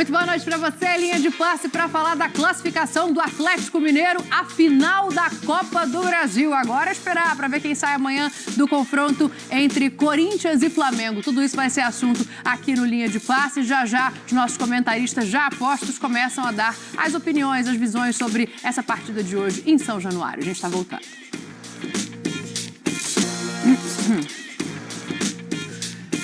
Muito boa noite para você, linha de passe para falar da classificação do Atlético Mineiro à final da Copa do Brasil. Agora esperar para ver quem sai amanhã do confronto entre Corinthians e Flamengo. Tudo isso vai ser assunto aqui no Linha de Passe. Já já os nossos comentaristas já apostos começam a dar as opiniões, as visões sobre essa partida de hoje em São Januário. A gente está voltando.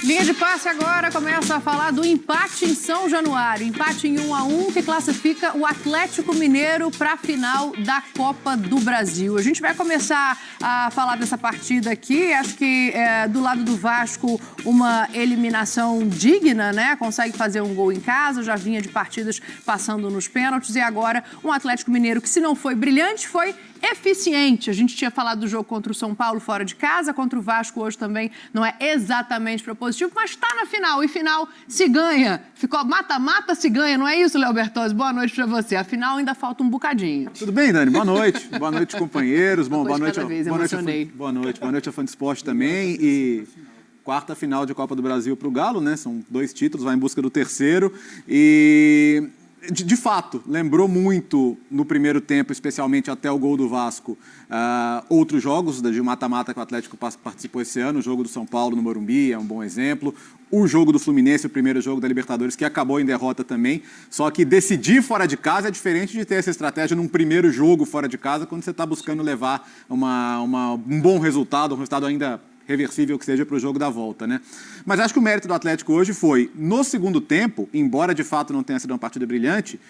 Linha de Passe agora começa a falar do empate em São Januário. Empate em 1-1 que classifica o Atlético Mineiro para a final da Copa do Brasil. A gente vai começar a falar dessa partida aqui. Acho que do lado do Vasco uma eliminação digna, né? Consegue fazer um gol em casa, já vinha de partidas passando nos pênaltis. E agora um Atlético Mineiro que, se não foi brilhante, foi eficiente. A gente tinha falado do jogo contra o São Paulo fora de casa, contra o Vasco hoje também não é exatamente propositivo, mas está na final, e final se ganha. Ficou mata-mata, se ganha, não é isso, Léo Bertozzi? Boa noite para você. Afinal, ainda falta um bocadinho. Tudo bem, Dani? Boa noite. Boa noite, companheiros. Bom, boa noite, boa noite a Fã de Esporte também. E quarta final de Copa do Brasil para o Galo, né? São 2 títulos, vai em busca do terceiro. E de fato, lembrou muito no primeiro tempo, especialmente até o gol do Vasco, outros jogos de mata-mata que o Atlético participou esse ano. O jogo do São Paulo no Morumbi é um bom exemplo. O jogo do Fluminense, o primeiro jogo da Libertadores, que acabou em derrota também. Só que decidir fora de casa é diferente de ter essa estratégia num primeiro jogo fora de casa, quando você está buscando levar um bom resultado, um resultado ainda reversível que seja para o jogo da volta, né? Mas acho que o mérito do Atlético hoje foi, no segundo tempo, embora de fato não tenha sido uma partida brilhante,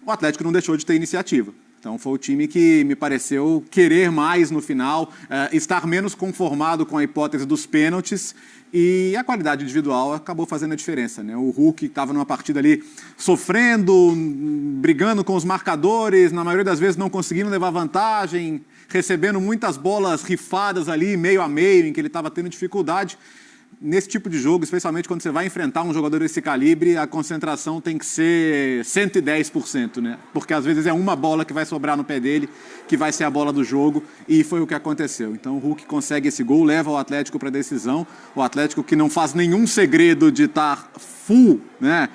o Atlético não deixou de ter iniciativa. Então foi o time que me pareceu querer mais no final, estar menos conformado com a hipótese dos pênaltis, e a qualidade individual acabou fazendo a diferença, né? O Hulk estava numa partida ali sofrendo, brigando com os marcadores, na maioria das vezes não conseguindo levar vantagem, recebendo muitas bolas rifadas ali, meio a meio, em que ele estava tendo dificuldade. Nesse tipo de jogo, especialmente quando você vai enfrentar um jogador desse calibre, a concentração tem que ser 110%, né? Porque às vezes é uma bola que vai sobrar no pé dele, que vai ser a bola do jogo, e foi o que aconteceu. Então o Hulk consegue esse gol, leva o Atlético para a decisão. O Atlético que não faz nenhum segredo de estar full, né?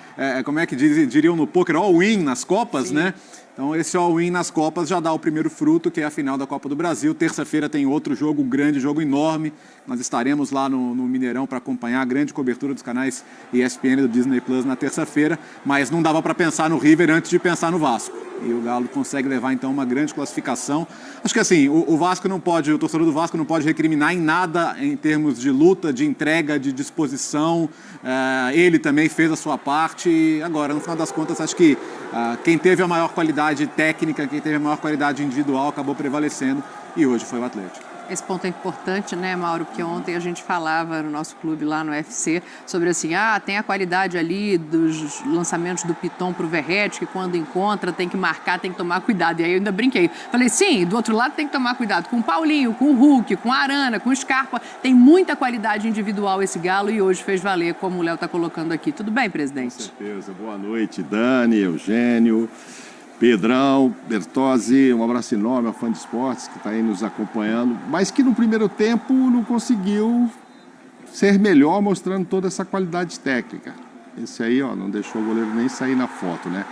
Como é que diriam no poker, all-in nas Copas, né? Então esse all-in nas Copas já dá o primeiro fruto, que é a final da Copa do Brasil. Terça-feira tem outro jogo, um grande jogo enorme. Nós estaremos lá no Mineirão para acompanhar a grande cobertura dos canais ESPN do Disney Plus na terça-feira. Mas não dava para pensar no River antes de pensar no Vasco. E o Galo consegue levar então uma grande classificação. Acho que assim, o Vasco não pode, o torcedor do Vasco não pode recriminar em nada em termos de luta, de entrega, de disposição. Ele também fez a sua parte. Agora, no final das contas, acho que quem teve a maior qualidade técnica, quem teve a maior qualidade individual, acabou prevalecendo, e hoje foi o Atlético. Esse ponto é importante, né, Mauro? Porque ontem a gente falava no nosso clube lá no UFC sobre assim, tem a qualidade ali dos lançamentos do Piton pro Verratti, que quando encontra tem que marcar, tem que tomar cuidado. E aí eu ainda brinquei. Falei, sim, do outro lado tem que tomar cuidado com o Paulinho, com o Hulk, com a Arana, com o Scarpa. Tem muita qualidade individual esse Galo, e hoje fez valer, como o Léo está colocando aqui. Tudo bem, presidente? Com certeza. Boa noite, Dani, Eugênio, Pedrão, Bertozzi, um abraço enorme ao Fã de Esportes que está aí nos acompanhando, mas que no primeiro tempo não conseguiu ser melhor, mostrando toda essa qualidade técnica. Esse aí, não deixou o goleiro nem sair na foto, né?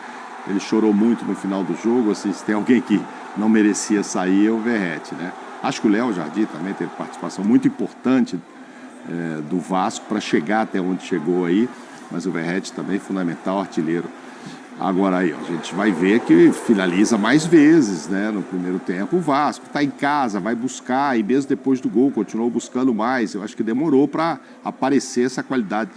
Ele chorou muito no final do jogo, assim, se tem alguém que não merecia sair é o Verratti, né? Acho que o Léo Jardim também teve participação muito importante do Vasco para chegar até onde chegou aí, mas o Verratti também fundamental, artilheiro. Agora aí, a gente vai ver que finaliza mais vezes, né? No primeiro tempo o Vasco está em casa, vai buscar, e mesmo depois do gol continuou buscando mais. Eu acho que demorou para aparecer essa qualidade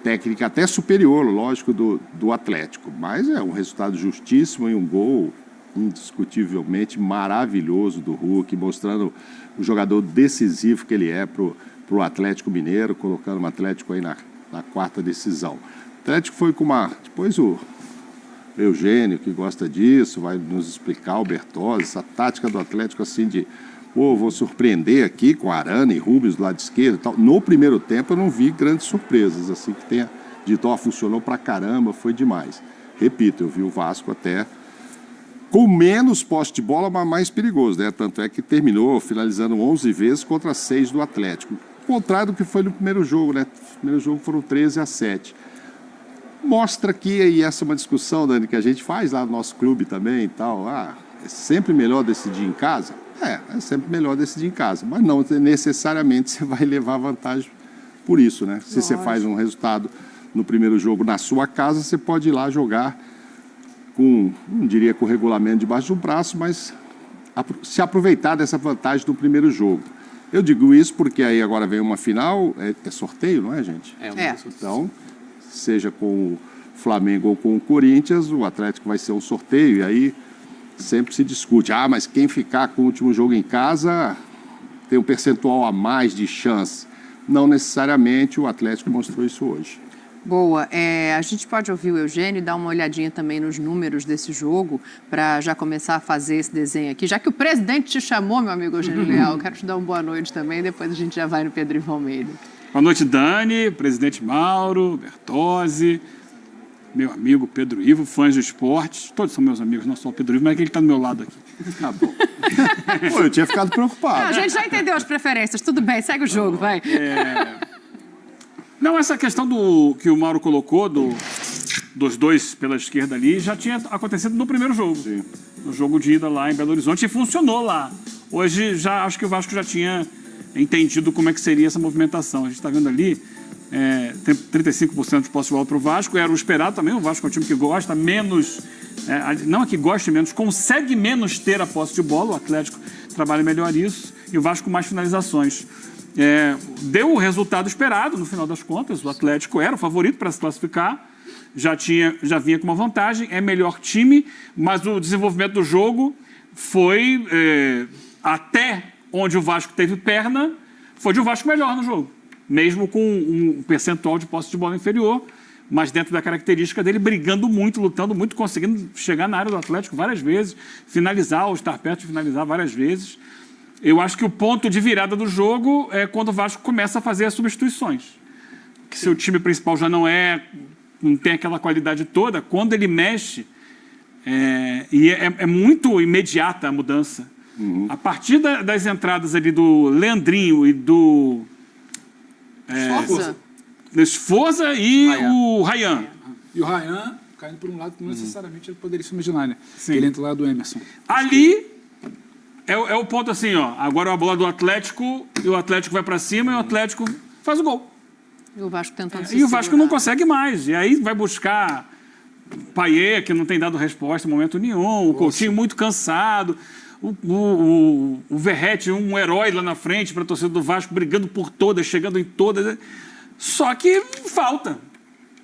técnica até superior, lógico, do Atlético. Mas é um resultado justíssimo e um gol indiscutivelmente maravilhoso do Hulk, mostrando o jogador decisivo que ele é pro Atlético Mineiro, colocando o Atlético aí na quarta decisão. O Atlético foi com depois o Eugênio, que gosta disso, vai nos explicar, o Bertozzi, essa tática do Atlético assim de, vou surpreender aqui com Arana e Rubens do lado esquerdo e tal. No primeiro tempo eu não vi grandes surpresas, assim, que tenha dito, funcionou pra caramba, foi demais. Repito, eu vi o Vasco até com menos posse de bola, mas mais perigoso, né? Tanto é que terminou finalizando 11 vezes contra 6 do Atlético. Ao contrário do que foi no primeiro jogo, né? No primeiro jogo foram 13-7. mostra que, e essa é uma discussão, Dani, que a gente faz lá no nosso clube também e tal, é sempre melhor decidir em casa? É sempre melhor decidir em casa, mas não necessariamente você vai levar vantagem por isso, né? Se você faz um resultado no primeiro jogo na sua casa, você pode ir lá jogar com, não diria com o regulamento debaixo do braço, mas se aproveitar dessa vantagem do primeiro jogo. Eu digo isso porque aí agora vem uma final, é sorteio, não é, gente? Então, seja com o Flamengo ou com o Corinthians, o Atlético vai ser um sorteio, e aí sempre se discute, mas quem ficar com o último jogo em casa tem um percentual a mais de chance. Não necessariamente, o Atlético mostrou isso hoje. Boa. A gente pode ouvir o Eugênio e dar uma olhadinha também nos números desse jogo para já começar a fazer esse desenho aqui. Já que o presidente te chamou, meu amigo Eugênio Leal, quero te dar uma boa noite também, depois a gente já vai no Pedro Ivo Almeida. Boa noite, Dani, presidente Mauro, Bertozzi, meu amigo Pedro Ivo, fãs de esportes. Todos são meus amigos, não só o Pedro Ivo, mas é que ele está do meu lado aqui. Tá bom. Pô, eu tinha ficado preocupado. A gente já entendeu as preferências, tudo bem, segue o jogo, vai. Não, essa questão que o Mauro colocou, dos dois pela esquerda ali, já tinha acontecido no primeiro jogo. Sim. No jogo de ida lá em Belo Horizonte, e funcionou lá. Hoje, acho que o Vasco já tinha entendido como é que seria essa movimentação. A gente está vendo ali, tem 35% de posse de bola para o Vasco, era o esperado também, o Vasco é um time que gosta menos, não é que goste menos, consegue menos ter a posse de bola, o Atlético trabalha melhor isso, e o Vasco mais finalizações. Deu o resultado esperado, no final das contas, o Atlético era o favorito para se classificar, já vinha com uma vantagem, é melhor time, mas o desenvolvimento do jogo foi até onde o Vasco teve perna, foi de um Vasco melhor no jogo, mesmo com um percentual de posse de bola inferior, mas dentro da característica dele, brigando muito, lutando muito, conseguindo chegar na área do Atlético várias vezes, finalizar ou estar perto de finalizar várias vezes. Eu acho que o ponto de virada do jogo é quando o Vasco começa a fazer as substituições. Que seu time principal já não tem aquela qualidade toda, quando ele mexe, é muito imediata a mudança. Uhum. A partir das entradas ali do Leandrinho e do Esforza e o Rayan. E o Rayan caindo por um lado que não necessariamente ele poderia se imaginar, né? Ele entra lá do Emerson. Ali é o ponto assim, ó. Agora a bola do Atlético, e o Atlético vai para cima e o Atlético faz o gol. E o Vasco tentando se E o Vasco não consegue mais. E aí vai buscar Payet, que não tem dado resposta em momento nenhum, o Coutinho muito cansado, o Verratti, um herói lá na frente para a torcida do Vasco, brigando por todas, chegando em todas. Só que falta.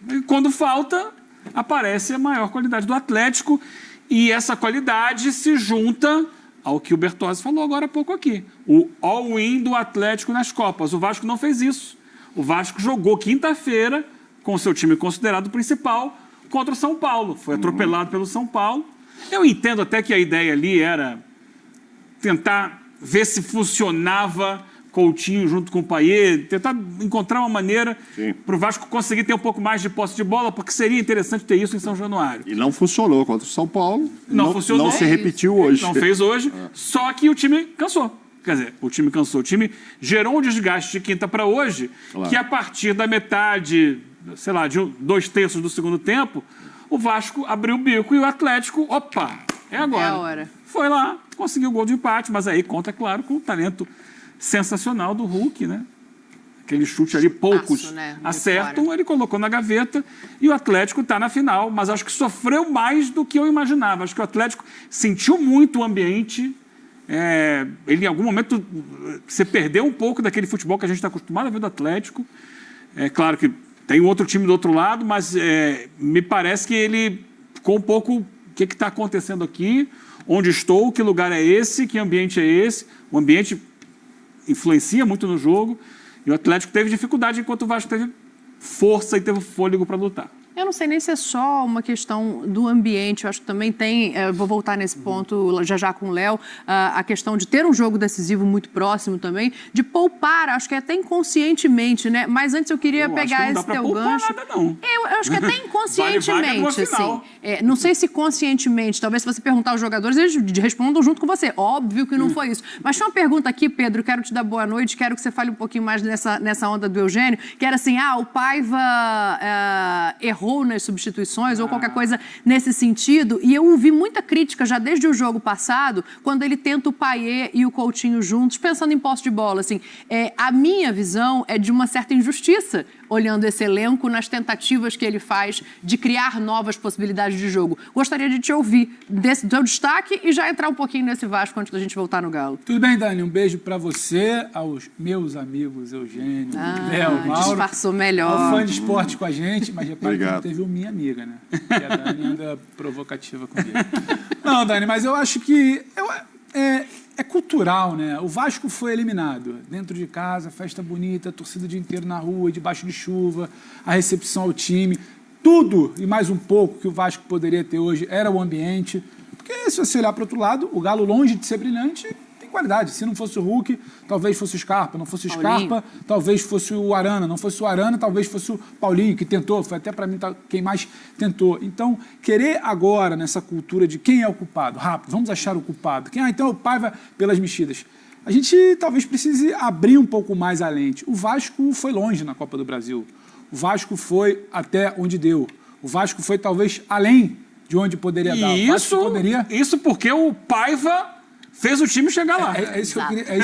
E quando falta, aparece a maior qualidade do Atlético e essa qualidade se junta ao que o Bertozzi falou agora há pouco aqui. O all-in do Atlético nas Copas. O Vasco não fez isso. O Vasco jogou quinta-feira com o seu time considerado principal contra o São Paulo. Foi atropelado pelo São Paulo. Eu entendo até que a ideia ali era tentar ver se funcionava Coutinho junto com o Payet, tentar encontrar uma maneira para o Vasco conseguir ter um pouco mais de posse de bola, porque seria interessante ter isso em São Januário. E não funcionou contra o São Paulo. Não funcionou. Não se repetiu hoje. Não fez hoje, só que o time cansou. Quer dizer, o time cansou. O time gerou um desgaste de quinta para hoje, que a partir da metade, sei lá, de 2/3 do segundo tempo, o Vasco abriu o bico e o Atlético, opa, é agora. É a hora. Foi lá, conseguiu o gol de empate, mas aí conta, claro, com o talento sensacional do Hulk, né? Aquele chute ali, poucos acertam, ele colocou na gaveta e o Atlético está na final, mas acho que sofreu mais do que eu imaginava. Acho que o Atlético sentiu muito o ambiente. Ele, em algum momento, se perdeu um pouco daquele futebol que a gente está acostumado a ver do Atlético. É claro que tem outro time do outro lado, mas me parece que ele ficou um pouco... O que está acontecendo aqui? Onde estou? Que lugar é esse? Que ambiente é esse? O ambiente influencia muito no jogo. E o Atlético teve dificuldade, enquanto o Vasco teve força e teve fôlego para lutar. Eu não sei nem se é só uma questão do ambiente, eu acho que também tem, vou voltar nesse ponto já com o Léo, a questão de ter um jogo decisivo muito próximo também, de poupar, acho que até inconscientemente, né? Mas antes eu queria pegar esse teu gancho. Nada, não. Eu acho que até inconscientemente, vale assim. Não sei se conscientemente, talvez se você perguntar aos jogadores, eles respondam junto com você. Óbvio que não foi isso. Mas tinha uma pergunta aqui, Pedro, quero te dar boa noite, quero que você fale um pouquinho mais nessa onda do Eugênio, que era assim, o Paiva errou errou nas substituições ou qualquer coisa nesse sentido. E eu ouvi muita crítica já desde o jogo passado, quando ele tenta o Payet e o Coutinho juntos, pensando em posse de bola. Assim, a minha visão é de uma certa injustiça, olhando esse elenco nas tentativas que ele faz de criar novas possibilidades de jogo. Gostaria de te ouvir desse teu destaque e já entrar um pouquinho nesse Vasco antes da gente voltar no Galo. Tudo bem, Dani? Um beijo pra você, aos meus amigos Eugênio, Léo, Mauro. Disfarçou melhor. Ao fã de esporte com a gente, mas repare que não teve minha amiga, né? E a Dani anda provocativa comigo. Não, Dani, mas eu acho que é cultural, né? O Vasco foi eliminado. Dentro de casa, festa bonita, torcida o dia inteiro na rua, debaixo de chuva, a recepção ao time. Tudo e mais um pouco que o Vasco poderia ter hoje era o ambiente. Porque se você olhar para o outro lado, o Galo, longe de ser brilhante, tem qualidade. Se não fosse o Hulk, talvez fosse o Scarpa. Não fosse o Scarpa, talvez fosse o Arana. Não fosse o Arana, talvez fosse o Paulinho, que tentou. Foi até para mim quem mais tentou. Então, querer agora, nessa cultura de quem é o culpado, rápido, vamos achar o culpado. Então é o Paiva pelas mexidas. A gente talvez precise abrir um pouco mais a lente. O Vasco foi longe na Copa do Brasil. O Vasco foi até onde deu. O Vasco foi talvez além de onde poderia dar. Isso porque o Paiva fez o time chegar lá. É isso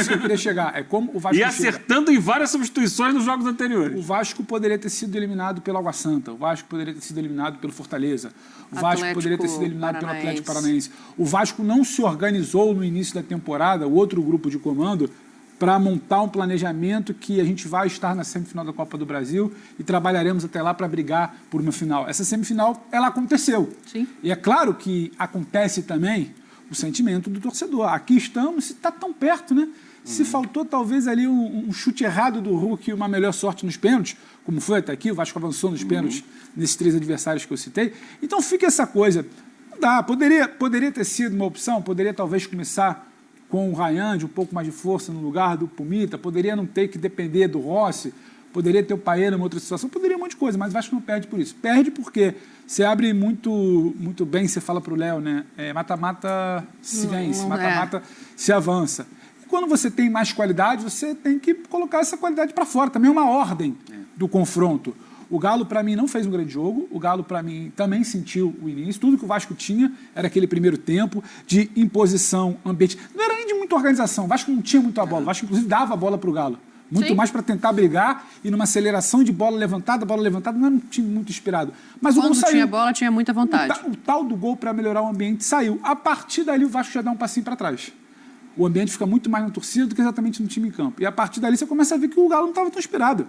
que eu queria chegar. É como o Vasco acertando em várias substituições nos jogos anteriores. O Vasco poderia ter sido eliminado pelo Água Santa. O Vasco poderia ter sido eliminado pelo Fortaleza. O Vasco poderia ter sido eliminado pelo Atlético Paranaense. O Vasco não se organizou no início da temporada, o outro grupo de comando, para montar um planejamento que a gente vai estar na semifinal da Copa do Brasil e trabalharemos até lá para brigar por uma final. Essa semifinal, ela aconteceu. Sim. E é claro que acontece também o sentimento do torcedor. Aqui estamos, se está tão perto, né? Se faltou talvez ali um chute errado do Hulk e uma melhor sorte nos pênaltis, como foi até aqui, o Vasco avançou nos pênaltis nesses 3 adversários que eu citei. Então fica essa coisa. Não dá, poderia ter sido uma opção, poderia talvez começar com o Ryan de um pouco mais de força no lugar do Pumita, poderia não ter que depender do Rossi, poderia ter o Payet numa outra situação, poderia um monte de coisa, mas o Vasco não perde por isso. Perde porque você abre muito bem, você fala para o Léo, né? Mata-mata se vence, mata-mata se avança. E quando você tem mais qualidade, você tem que colocar essa qualidade para fora. Também é uma ordem do confronto. O Galo, para mim, não fez um grande jogo. O Galo, para mim, também sentiu o início. Tudo que o Vasco tinha era aquele primeiro tempo de imposição, ambiente. Não era nem de muita organização. O Vasco não tinha muito a bola. O Vasco, inclusive, dava a bola para o Galo. Muito mais para tentar brigar e numa aceleração de bola levantada, não era um time muito inspirado. Mas quando o gol saiu. Tinha bola, tinha muita vontade. O tal do gol para melhorar o ambiente saiu. A partir dali, o Vasco já dá um passinho para trás. O ambiente fica muito mais na torcida do que exatamente no time em campo. E a partir dali, você começa a ver que o Galo não estava tão inspirado.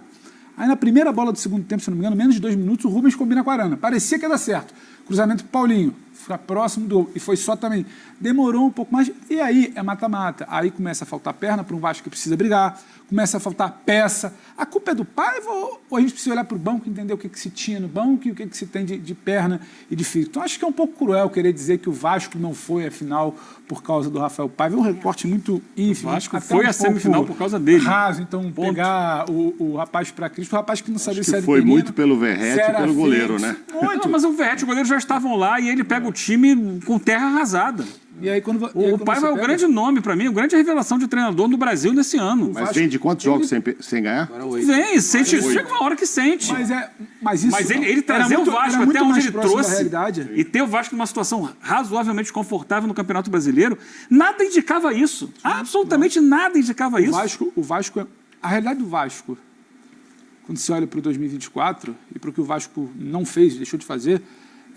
Aí, na primeira bola do segundo tempo, se não me engano, menos de 2 minutos, o Rubens combina com a Arana. Parecia que ia dar certo. Cruzamento pro Paulinho. Fica próximo do gol. E foi só também. Demorou um pouco mais. E aí é mata-mata. Aí começa a faltar perna para um Vasco que precisa brigar. Começa a faltar peça. A culpa é do Paiva ou a gente precisa olhar para o banco e entender o que se tinha no banco e o que se tem de perna e de físico? Então, acho que é um pouco cruel querer dizer que o Vasco não foi a final por causa do Rafael Paiva. É um recorte muito ínfimo. O Vasco foi a semifinal por causa dele. Raso. Então, pegar o rapaz para Cristo, o rapaz que não sabia se era foi muito pelo Verratti e pelo goleiro, né? Muito. Não, mas o Verratti e o goleiro já estavam lá e ele pega o time com terra arrasada. E aí, o Paiva é o grande nome para mim, a grande revelação de treinador no Brasil nesse ano. Mas vem de quantos jogos sem ganhar? Vem, sente, chega uma hora que sente. Mas ele trazer o Vasco até onde ele trouxe e ter o Vasco numa situação razoavelmente confortável no Campeonato Brasileiro, nada indicava isso. Absolutamente nada indicava isso. O Vasco, a realidade do Vasco, quando você olha para o 2024 e para o que o Vasco não fez, deixou de fazer,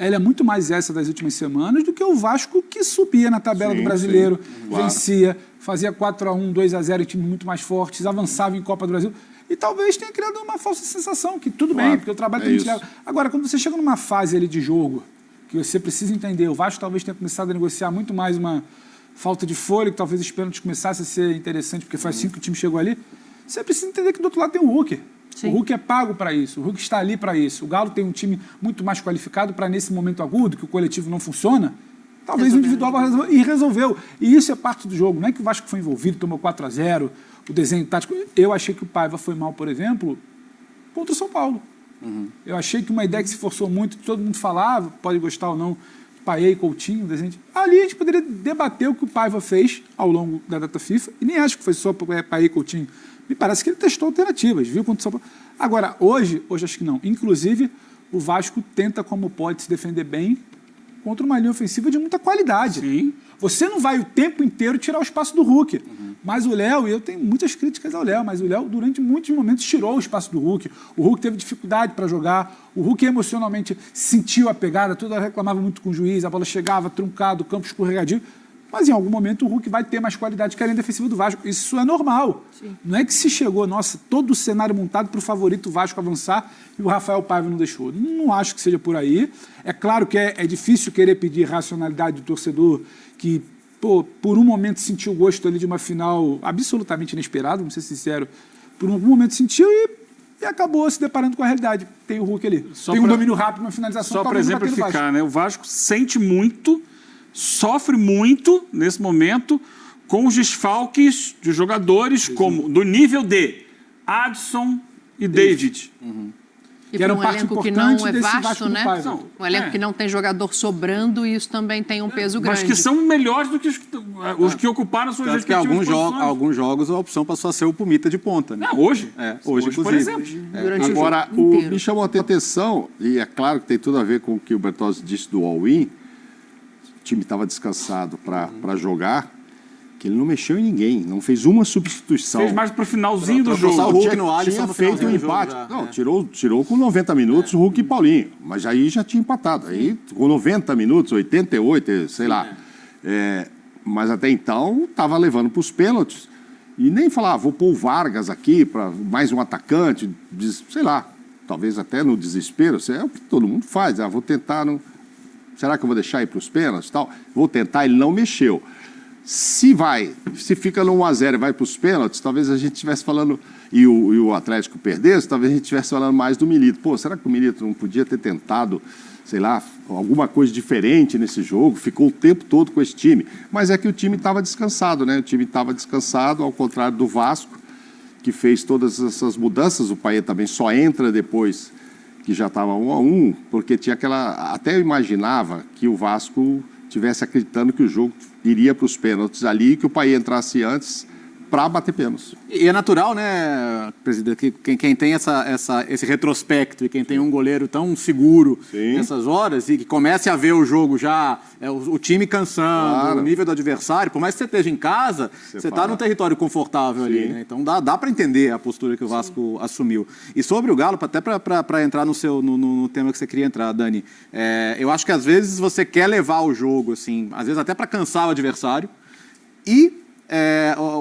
ela é muito mais essa das últimas semanas do que o Vasco que subia na tabela do Brasileiro, vencia, fazia 4-1, 2-0 em times muito mais fortes, avançava em Copa do Brasil. E talvez tenha criado uma falsa sensação, que tudo bem, porque o trabalho que a gente leva. Agora, quando você chega numa fase ali de jogo, que você precisa entender, o Vasco talvez tenha começado a negociar muito mais uma falta de fôlego, talvez os pênaltis começassem a ser interessante, porque foi assim que o time chegou ali. Você precisa entender que do outro lado tem o Hulk. Sim. O Hulk é pago para isso, o Hulk está ali para isso. O Galo tem um time muito mais qualificado para, nesse momento agudo, que o coletivo não funciona, talvez o individual vai resolver, e resolveu. E isso é parte do jogo. Não é que o Vasco foi envolvido, tomou 4-0, o desenho tático. Eu achei que o Paiva foi mal, por exemplo, contra o São Paulo. Eu achei que uma ideia que se forçou muito, que todo mundo falava, pode gostar ou não, Payet e Coutinho, desenho. Ali a gente poderia debater o que o Paiva fez ao longo da data FIFA, e nem acho que foi só Payet e Coutinho. Me parece que ele testou alternativas, viu contra o São Paulo. Agora, hoje acho que não. Inclusive, o Vasco tenta, como pode, se defender bem contra uma linha ofensiva de muita qualidade. Sim. Você não vai o tempo inteiro tirar o espaço do Hulk. Mas o Léo, e eu tenho muitas críticas ao Léo, mas o Léo, durante muitos momentos, tirou o espaço do Hulk. O Hulk teve dificuldade para jogar. O Hulk emocionalmente sentiu a pegada, toda hora reclamava muito com o juiz, a bola chegava truncada, o campo escorregadio. Mas em algum momento o Hulk vai ter mais qualidade que a linha defensiva do Vasco. Isso é normal. Sim. Não é que se chegou, nossa, todo o cenário montado para o favorito Vasco avançar e o Rafael Paiva não deixou. Não acho que seja por aí. É claro que é difícil querer pedir racionalidade do torcedor que, por um momento sentiu o gosto ali de uma final absolutamente inesperada, vamos ser sinceros. Por algum momento sentiu e acabou se deparando com a realidade. Tem o Hulk ali. Tem um domínio rápido, uma finalização. Só para exemplificar, né? O Vasco sente muito, sofre muito nesse momento com os desfalques de jogadores como do nível de Adson e David. E para um elenco que não é vasto, né? Um elenco que não tem jogador sobrando, e isso também tem um peso grande. Mas que são melhores do que os que ocuparam suas respectivas posições. Alguns jogos a opção passou a ser o Pumita de ponta. Né? Hoje, hoje por exemplo. Agora, me chamou a atenção, e é claro que tem tudo a ver com o que o Bertozzi disse do all-in, o time estava descansado para jogar, que ele não mexeu em ninguém, não fez uma substituição. Fez mais para o finalzinho do jogo. O Hulk no Alisson tinha feito um empate. Não, tirou com 90 minutos o Hulk e Paulinho, mas aí já tinha empatado. Aí, com 90 minutos, 88, sei lá. Mas até então, estava levando para os pênaltis. E nem falar, vou pôr o Vargas aqui para mais um atacante, sei lá, talvez até no desespero, é o que todo mundo faz. Vou tentar, será que eu vou deixar ir para os pênaltis e tal? Vou tentar, ele não mexeu. Se fica no 1-0 e vai para os pênaltis, talvez a gente estivesse falando, e o Atlético perdesse, talvez a gente estivesse falando mais do Milito. Pô, será que o Milito não podia ter tentado, sei lá, alguma coisa diferente nesse jogo? Ficou o tempo todo com esse time. Mas é que o time estava descansado, né? O time estava descansado, ao contrário do Vasco, que fez todas essas mudanças. O Payet também só entra depois que já estava 1-1, porque tinha aquela... Até eu imaginava que o Vasco tivesse acreditando que o jogo iria para os pênaltis ali, que o Payet entrasse antes para bater pênaltis. E é natural, né, presidente, que quem tem esse retrospecto e quem tem um goleiro tão seguro nessas horas e que comece a ver o jogo já, o time cansando, o nível do adversário, por mais que você esteja em casa, você está num território confortável ali, né? Então dá para entender a postura que o Vasco assumiu. E sobre o Galo, até para entrar no tema que você queria entrar, Dani, eu acho que às vezes você quer levar o jogo, assim, às vezes até para cansar o adversário, e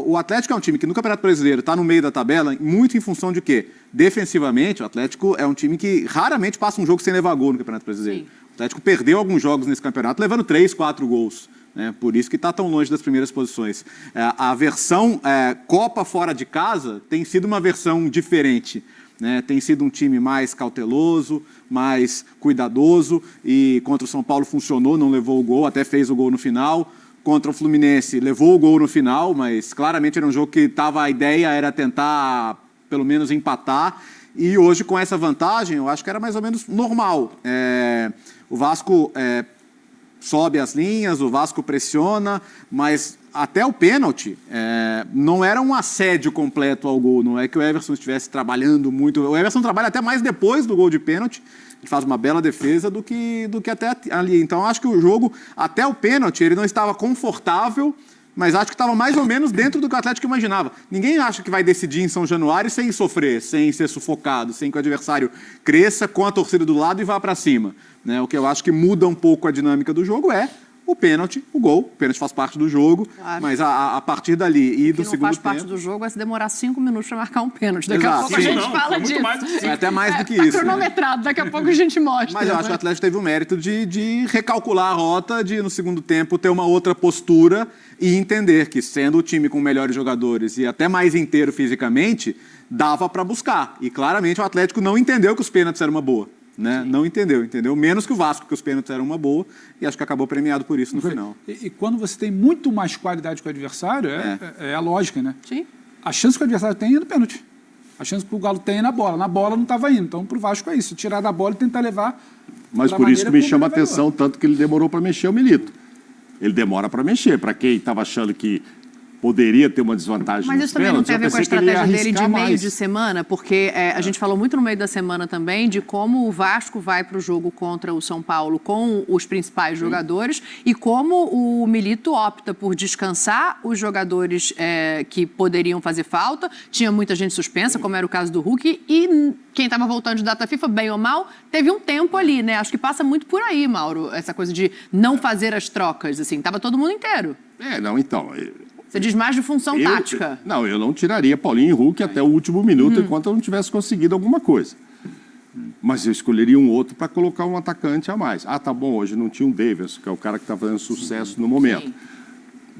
o Atlético é um time que no Campeonato Brasileiro está no meio da tabela, muito em função de quê? Defensivamente, o Atlético é um time que raramente passa um jogo sem levar gol no Campeonato Brasileiro. Sim. O Atlético perdeu alguns jogos nesse campeonato, levando 3, 4 gols. Né? Por isso que está tão longe das primeiras posições. A versão Copa fora de casa tem sido uma versão diferente. Né? Tem sido um time mais cauteloso, mais cuidadoso, e contra o São Paulo funcionou, não levou o gol, até fez o gol no final. Contra o Fluminense, levou o gol no final, mas claramente era um jogo que a ideia era tentar, pelo menos, empatar. E hoje, com essa vantagem, eu acho que era mais ou menos normal. O Vasco sobe as linhas, o Vasco pressiona, mas até o pênalti não era um assédio completo ao gol. Não é que o Everson estivesse trabalhando muito. O Everson trabalha até mais depois do gol de pênalti. Ele faz uma bela defesa do que até ali. Então, acho que o jogo, até o pênalti, ele não estava confortável, mas acho que estava mais ou menos dentro do que o Atlético imaginava. Ninguém acha que vai decidir em São Januário sem sofrer, sem ser sufocado, sem que o adversário cresça com a torcida do lado e vá para cima. Né? O que eu acho que muda um pouco a dinâmica do jogo é o pênalti, o gol. O pênalti faz parte do jogo, claro. Mas a partir dali e do segundo tempo... O que não faz parte do jogo é se demorar 5 minutos para marcar um pênalti. Daqui a pouco a gente fala disso. É até mais do que isso. Tá cronometrado, daqui a pouco a gente mostra. Mas eu acho que o Atlético teve o mérito de recalcular a rota, de no segundo tempo ter uma outra postura e entender que, sendo o time com melhores jogadores e até mais inteiro fisicamente, dava para buscar. E claramente o Atlético não entendeu que os pênaltis eram uma boa. Né? Não entendeu menos que o Vasco, que os pênaltis eram uma boa, e acho que acabou premiado por isso no final. E quando você tem muito mais qualidade que o adversário, é a lógica, né? Sim. A chance que o adversário tem é no pênalti. A chance que o Galo tem é na bola. Na bola não estava indo. Então, pro Vasco é isso. Tirar da bola e tentar levar... Mas por isso que me chama a atenção, tanto que ele demorou para mexer o Milito. Ele demora para mexer. Para quem estava achando que poderia ter uma desvantagem Mas nos isso também não pênaltis, tem a ver com a eu pensei que ele ia estratégia dele de arriscar meio mais. de semana, porque a gente falou muito no meio da semana também de como o Vasco vai para o jogo contra o São Paulo com os principais jogadores e como o Milito opta por descansar os jogadores que poderiam fazer falta. Tinha muita gente suspensa, como era o caso do Hulk, e quem estava voltando de data FIFA, bem ou mal, teve um tempo ali, né? Acho que passa muito por aí, Mauro, essa coisa de não fazer as trocas, assim. Tava todo mundo inteiro. Então... Você diz mais de função tática. Não, eu não tiraria Paulinho e Hulk até o último minuto enquanto eu não tivesse conseguido alguma coisa. Mas eu escolheria um outro para colocar um atacante a mais. Ah, tá bom, hoje não tinha um Davis, que é o cara que está fazendo sucesso no momento. Sim.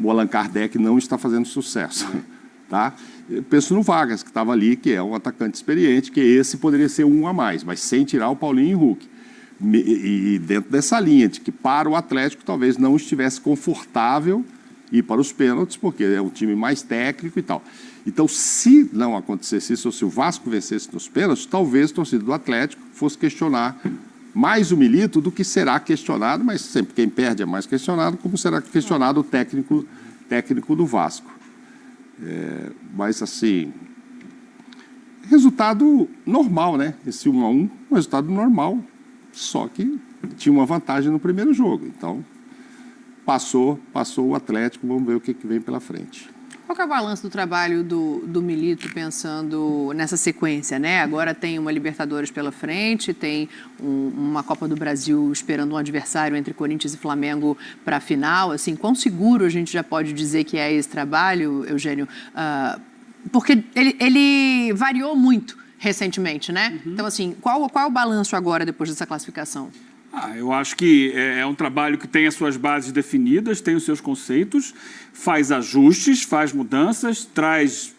O Allan Kardec não está fazendo sucesso. Tá? Eu penso no Vargas, que estava ali, que é um atacante experiente, que esse poderia ser um a mais, mas sem tirar o Paulinho e Hulk. E dentro dessa linha de que para o Atlético talvez não estivesse confortável ir para os pênaltis, porque é um time mais técnico e tal. Então, se não acontecesse isso, ou se o Vasco vencesse nos pênaltis, talvez o torcedor do Atlético fosse questionar mais o Milito do que será questionado, mas sempre quem perde é mais questionado, como será questionado o técnico do Vasco. Mas, assim, resultado normal, né? Esse 1-1, um resultado normal, só que tinha uma vantagem no primeiro jogo. Então, passou o Atlético, vamos ver o que vem pela frente. Qual que é o balanço do trabalho do Milito pensando nessa sequência, né? Agora tem uma Libertadores pela frente, tem uma Copa do Brasil esperando um adversário entre Corinthians e Flamengo para a final. Assim, quão seguro a gente já pode dizer que é esse trabalho, Eugênio? Porque ele variou muito recentemente, né? Então, assim, qual é o balanço agora depois dessa classificação? Eu acho que é um trabalho que tem as suas bases definidas, tem os seus conceitos, faz ajustes, faz mudanças, traz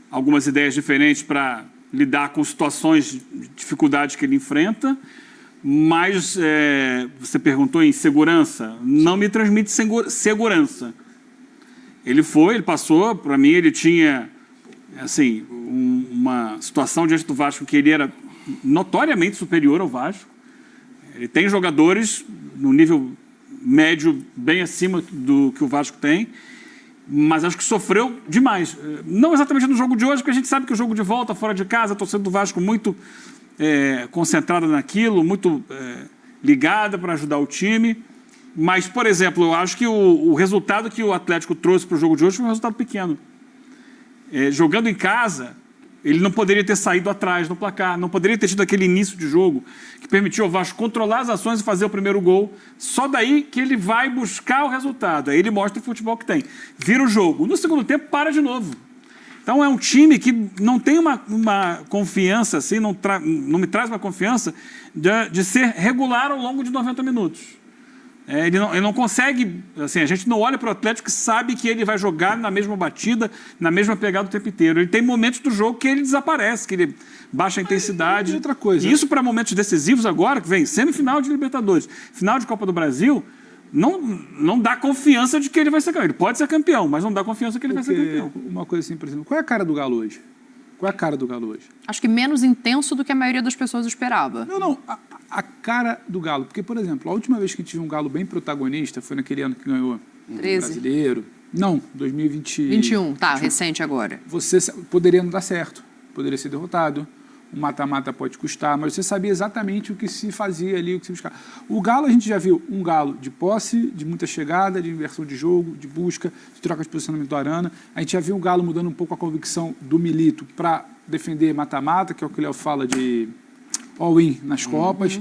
algumas ideias diferentes para lidar com situações de dificuldades que ele enfrenta, mas você perguntou em segurança, não me transmite segurança. Ele passou, para mim ele tinha assim, uma situação diante do Vasco que ele era notoriamente superior ao Vasco. Ele tem jogadores no nível médio bem acima do que o Vasco tem, mas acho que sofreu demais. Não exatamente no jogo de hoje, porque a gente sabe que o jogo de volta, fora de casa, a torcida do Vasco muito concentrada naquilo, muito ligada para ajudar o time. Mas, por exemplo, eu acho que o resultado que o Atlético trouxe para o jogo de hoje foi um resultado pequeno. Jogando em casa, ele não poderia ter saído atrás no placar, não poderia ter tido aquele início de jogo que permitiu ao Vasco controlar as ações e fazer o primeiro gol. Só daí que ele vai buscar o resultado. Aí ele mostra o futebol que tem. Vira o jogo. No segundo tempo, para de novo. Então, é um time que não tem uma confiança, assim, não me traz uma confiança de ser regular ao longo de 90 minutos. Ele não consegue, assim, a gente não olha para o Atlético e sabe que ele vai jogar na mesma batida, na mesma pegada o tempo inteiro. Ele tem momentos do jogo que ele desaparece, que ele baixa a intensidade. E outra coisa. E isso para momentos decisivos agora, que vem semifinal de Libertadores, final de Copa do Brasil, não dá confiança de que ele vai ser campeão. Ele pode ser campeão, mas não dá confiança que ele vai ser campeão. Uma coisa assim, por exemplo, qual é a cara do Galo hoje? Qual é a cara do Galo hoje? Acho que menos intenso do que a maioria das pessoas esperava. Não. A cara do Galo. Porque, por exemplo, a última vez que tive um Galo bem protagonista foi naquele ano que ganhou o 13. Brasileiro. Não, 2020. 21, tá, recente agora. Você poderia não dar certo, poderia ser derrotado. O mata-mata pode custar, mas você sabia exatamente o que se fazia ali, o que se buscava. O Galo, a gente já viu um Galo de posse, de muita chegada, de inversão de jogo, de busca, de troca de posicionamento do Arana. A gente já viu o Galo mudando um pouco a convicção do Milito para defender mata-mata, que é o que o Léo fala de all-in nas Copas.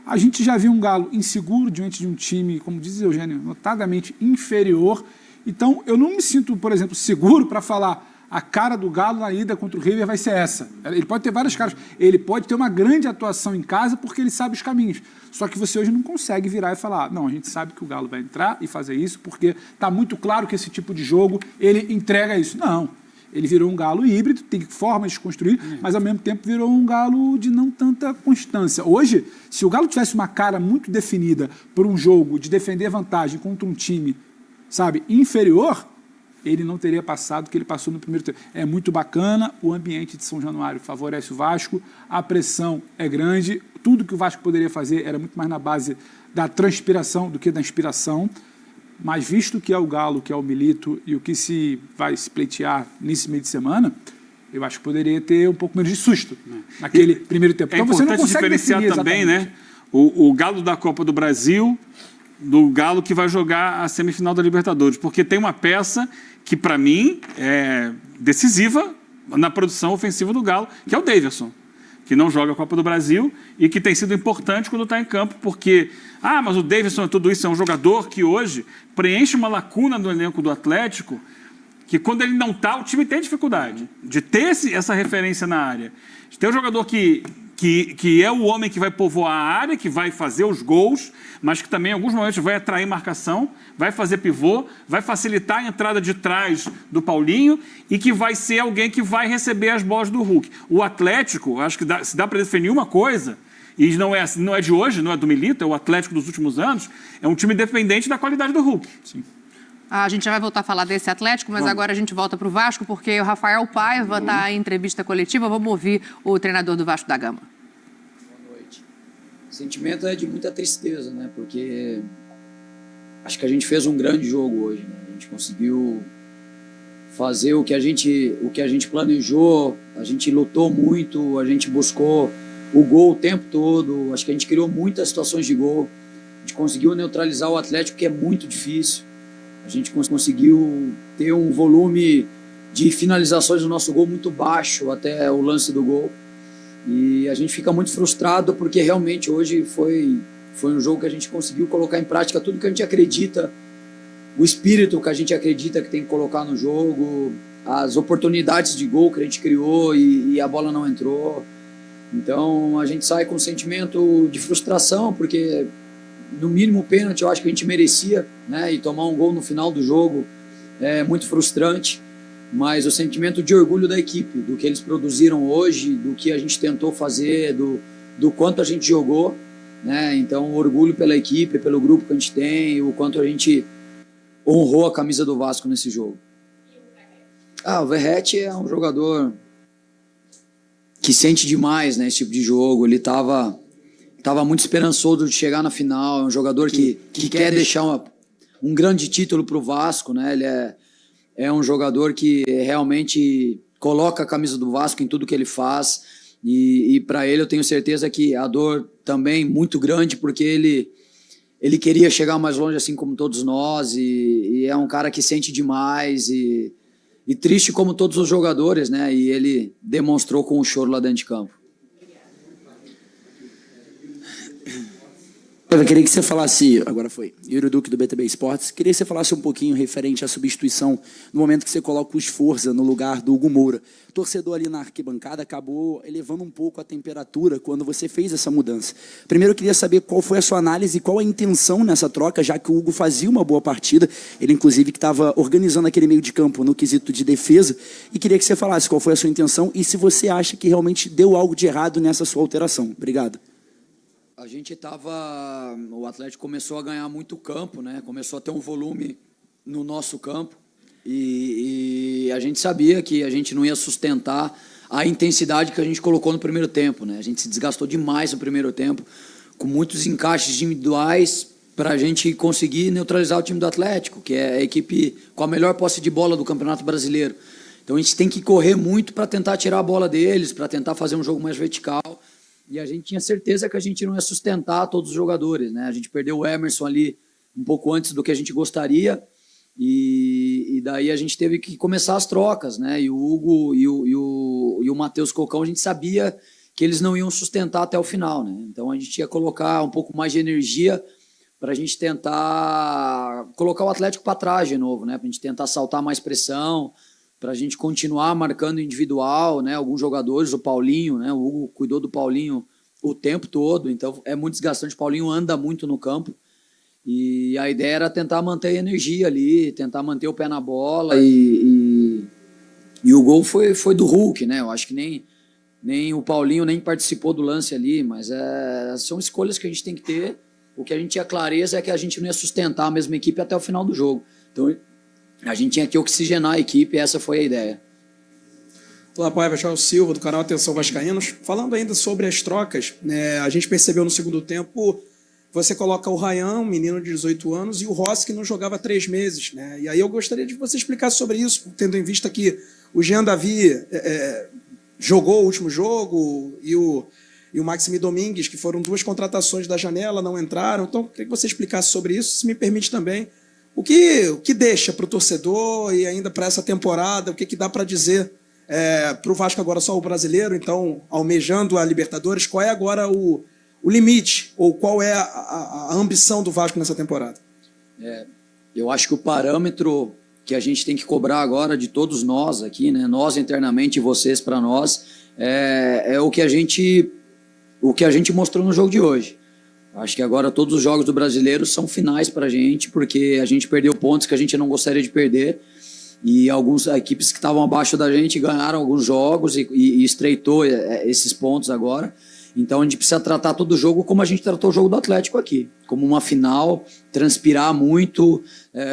A gente já viu um Galo inseguro diante de um time, como diz o Eugênio, notadamente inferior. Então, eu não me sinto, por exemplo, seguro para falar a cara do Galo na ida contra o River vai ser essa. Ele pode ter várias caras. Ele pode ter uma grande atuação em casa porque ele sabe os caminhos. Só que você hoje não consegue virar e falar, não, a gente sabe que o Galo vai entrar e fazer isso porque está muito claro que esse tipo de jogo ele entrega isso. Não. Ele virou um Galo híbrido, tem forma de construir, mas ao mesmo tempo virou um Galo de não tanta constância. Hoje, se o Galo tivesse uma cara muito definida por um jogo de defender vantagem contra um time, sabe, inferior, ele não teria passado o que ele passou no primeiro tempo. É muito bacana, o ambiente de São Januário favorece o Vasco, a pressão é grande, tudo que o Vasco poderia fazer era muito mais na base da transpiração do que da inspiração. Mas visto que é o Galo, que é o Milito e o que se vai se pleitear nesse meio de semana, eu acho que poderia ter um pouco menos de susto naquele primeiro tempo. Então você não consegue diferenciar também, né? O Galo da Copa do Brasil do Galo que vai jogar a semifinal da Libertadores, porque tem uma peça que, para mim, é decisiva na produção ofensiva do Galo, que é o Daverson, que não joga a Copa do Brasil e que tem sido importante quando está em campo, porque, mas o Daverson é tudo isso, é um jogador que hoje preenche uma lacuna do elenco do Atlético, que quando ele não está, o time tem dificuldade de ter essa referência na área, de ter um jogador que é o homem que vai povoar a área, que vai fazer os gols, mas que também em alguns momentos vai atrair marcação, vai fazer pivô, vai facilitar a entrada de trás do Paulinho e que vai ser alguém que vai receber as bolas do Hulk. O Atlético, acho que se dá para definir uma coisa, e não é de hoje, não é do Milito, é o Atlético dos últimos anos, é um time dependente da qualidade do Hulk. Sim. A gente já vai voltar a falar desse Atlético, mas agora a gente volta para o Vasco, porque o Rafael Paiva está em entrevista coletiva. Vamos ouvir o treinador do Vasco da Gama. Boa noite. O sentimento é de muita tristeza, né? Porque acho que a gente fez um grande jogo hoje, né? A gente conseguiu fazer o que a gente planejou, a gente lutou muito, a gente buscou o gol o tempo todo, acho que a gente criou muitas situações de gol, a gente conseguiu neutralizar o Atlético, que é muito difícil. A gente conseguiu ter um volume de finalizações no nosso gol muito baixo até o lance do gol. E a gente fica muito frustrado porque realmente hoje foi um jogo que a gente conseguiu colocar em prática tudo que a gente acredita, o espírito que a gente acredita que tem que colocar no jogo, as oportunidades de gol que a gente criou e a bola não entrou. Então a gente sai com um sentimento de frustração porque... no mínimo pênalti eu acho que a gente merecia, né? E tomar um gol no final do jogo é muito frustrante, mas o sentimento de orgulho da equipe, do que eles produziram hoje, do que a gente tentou fazer, do quanto a gente jogou, né? Então orgulho pela equipe, pelo grupo que a gente tem, o quanto a gente honrou a camisa do Vasco nesse jogo. O Verratti é um jogador que sente demais, né, esse tipo de jogo. Ele estava muito esperançoso de chegar na final, é um jogador que quer deixar um grande título para o Vasco, né? Ele é um jogador que realmente coloca a camisa do Vasco em tudo que ele faz e para ele eu tenho certeza que a dor também muito grande, porque ele queria chegar mais longe assim como todos nós e é um cara que sente demais e triste como todos os jogadores, né? E ele demonstrou com o choro lá dentro de campo. Eu queria que você falasse, agora foi, Yuri Duque do BTB Esportes, queria que você falasse um pouquinho referente à substituição no momento que você coloca o Sforza no lugar do Hugo Moura. O torcedor ali na arquibancada acabou elevando um pouco a temperatura quando você fez essa mudança. Primeiro eu queria saber qual foi a sua análise e qual a intenção nessa troca, já que o Hugo fazia uma boa partida, ele inclusive que estava organizando aquele meio de campo no quesito de defesa, e queria que você falasse qual foi a sua intenção e se você acha que realmente deu algo de errado nessa sua alteração. Obrigado. O Atlético começou a ganhar muito campo, né? Começou a ter um volume no nosso campo e a gente sabia que a gente não ia sustentar a intensidade que a gente colocou no primeiro tempo, né? A gente se desgastou demais no primeiro tempo, com muitos encaixes individuais para a gente conseguir neutralizar o time do Atlético, que é a equipe com a melhor posse de bola do Campeonato Brasileiro. Então a gente tem que correr muito para tentar tirar a bola deles, para tentar fazer um jogo mais vertical. E a gente tinha certeza que a gente não ia sustentar todos os jogadores, né? A gente perdeu o Emerson ali um pouco antes do que a gente gostaria e daí a gente teve que começar as trocas, né? E o Hugo e o Matheus Cocão, a gente sabia que eles não iam sustentar até o final, né? Então a gente ia colocar um pouco mais de energia para a gente tentar colocar o Atlético para trás de novo, né? Para a gente tentar saltar mais pressão, para a gente continuar marcando individual, né? Alguns jogadores, o Paulinho, né? O Hugo cuidou do Paulinho o tempo todo, então é muito desgastante. O Paulinho anda muito no campo e a ideia era tentar manter a energia ali, tentar manter o pé na bola e o gol foi do Hulk, né? Eu acho que nem o Paulinho nem participou do lance ali, mas são escolhas que a gente tem que ter. O que a gente tinha clareza é que a gente não ia sustentar a mesma equipe até o final do jogo. Então a gente tinha que oxigenar a equipe e essa foi a ideia. Olá, Paiva, Charles Silva, do canal Atenção Vascaínos. Falando ainda sobre as trocas, a gente percebeu no segundo tempo você coloca o Ryan, um menino de 18 anos, e o Rossi, que não jogava há 3 meses, né? E aí eu gostaria de que você explicasse sobre isso, tendo em vista que o Jean Davi jogou o último jogo e o Maxime Domingues, que foram 2 contratações da janela, não entraram. Então, eu queria que você explicasse sobre isso, se me permite também. O que deixa para o torcedor e ainda para essa temporada, o que dá para dizer para o Vasco agora só o brasileiro, então, almejando a Libertadores, qual é agora o limite, ou qual é a ambição do Vasco nessa temporada? Eu acho que o parâmetro que a gente tem que cobrar agora de todos nós aqui, né, nós internamente e vocês para nós, é o que a gente mostrou no jogo de hoje. Acho que agora todos os jogos do brasileiro são finais para a gente, porque a gente perdeu pontos que a gente não gostaria de perder, e algumas equipes que estavam abaixo da gente ganharam alguns jogos e estreitou esses pontos agora. Então a gente precisa tratar todo o jogo como a gente tratou o jogo do Atlético aqui, como uma final, transpirar muito,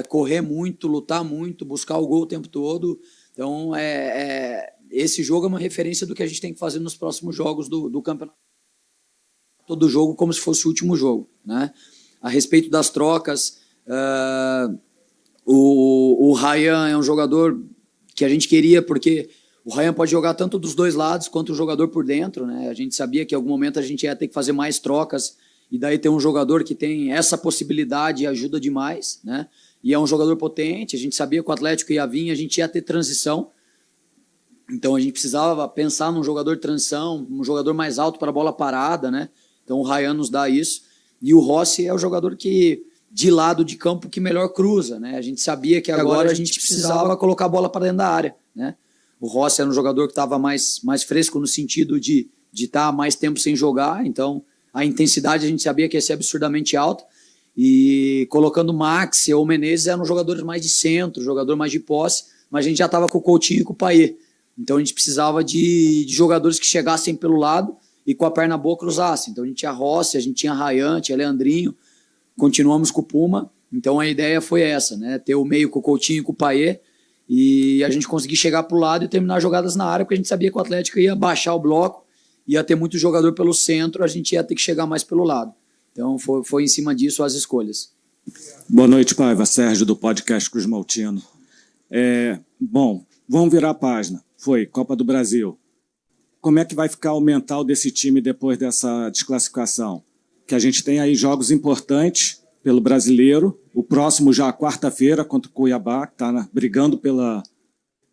correr muito, lutar muito, buscar o gol o tempo todo. Então esse jogo é uma referência do que a gente tem que fazer nos próximos jogos do campeonato. Todo jogo como se fosse o último jogo, né? A respeito das trocas, o Ryan é um jogador que a gente queria, porque o Ryan pode jogar tanto dos 2 lados quanto o jogador por dentro, né? A gente sabia que em algum momento a gente ia ter que fazer mais trocas, e daí ter um jogador que tem essa possibilidade ajuda demais, né? E é um jogador potente, a gente sabia que o Atlético ia vir, a gente ia ter transição. Então a gente precisava pensar num jogador de transição, um jogador mais alto para a bola parada, né? Então o Ryan nos dá isso. E o Rossi é o jogador que, de lado de campo, que melhor cruza, né? A gente sabia que agora a gente precisava colocar a bola para dentro da área, né? O Rossi era um jogador que estava mais fresco no sentido de estar mais tempo sem jogar, então a intensidade a gente sabia que ia ser absurdamente alta. E colocando o Max ou o Menezes eram jogadores mais de centro, jogador mais de posse, mas a gente já estava com o Coutinho e com o Payet. Então a gente precisava de jogadores que chegassem pelo lado e com a perna boa cruzassem. Então a gente tinha Rossi, a gente tinha Ryan, tinha Leandrinho, continuamos com o Puma. Então a ideia foi essa, né? Ter o meio com o Coutinho e com o Payet, e a gente conseguir chegar para o lado e terminar jogadas na área, porque a gente sabia que o Atlético ia baixar o bloco, ia ter muito jogador pelo centro, a gente ia ter que chegar mais pelo lado. Então foi em cima disso as escolhas. Boa noite, Paiva. Sérgio, do podcast Cruz Maltino. Bom, vamos virar a página. Foi Copa do Brasil. Como é que vai ficar o mental desse time depois dessa desclassificação? Que a gente tem aí jogos importantes pelo brasileiro, o próximo já quarta-feira contra o Cuiabá, que está brigando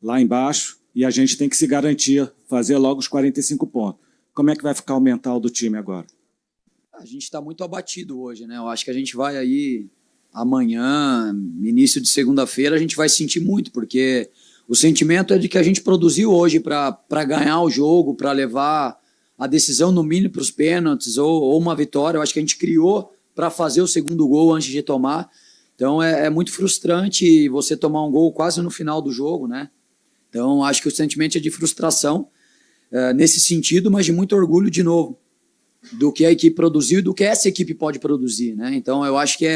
lá embaixo, e a gente tem que se garantir, fazer logo os 45 pontos. Como é que vai ficar o mental do time agora? A gente está muito abatido hoje, né? Eu acho que a gente vai aí amanhã, início de segunda-feira, a gente vai sentir muito, porque o sentimento é de que a gente produziu hoje para ganhar o jogo, para levar a decisão no mínimo para os pênaltis ou uma vitória. Eu acho que a gente criou para fazer o segundo gol antes de tomar. Então é muito frustrante você tomar um gol quase no final do jogo, né? Então acho que o sentimento é de frustração nesse sentido, mas de muito orgulho de novo do que a equipe produziu e do que essa equipe pode produzir, né? Então eu acho que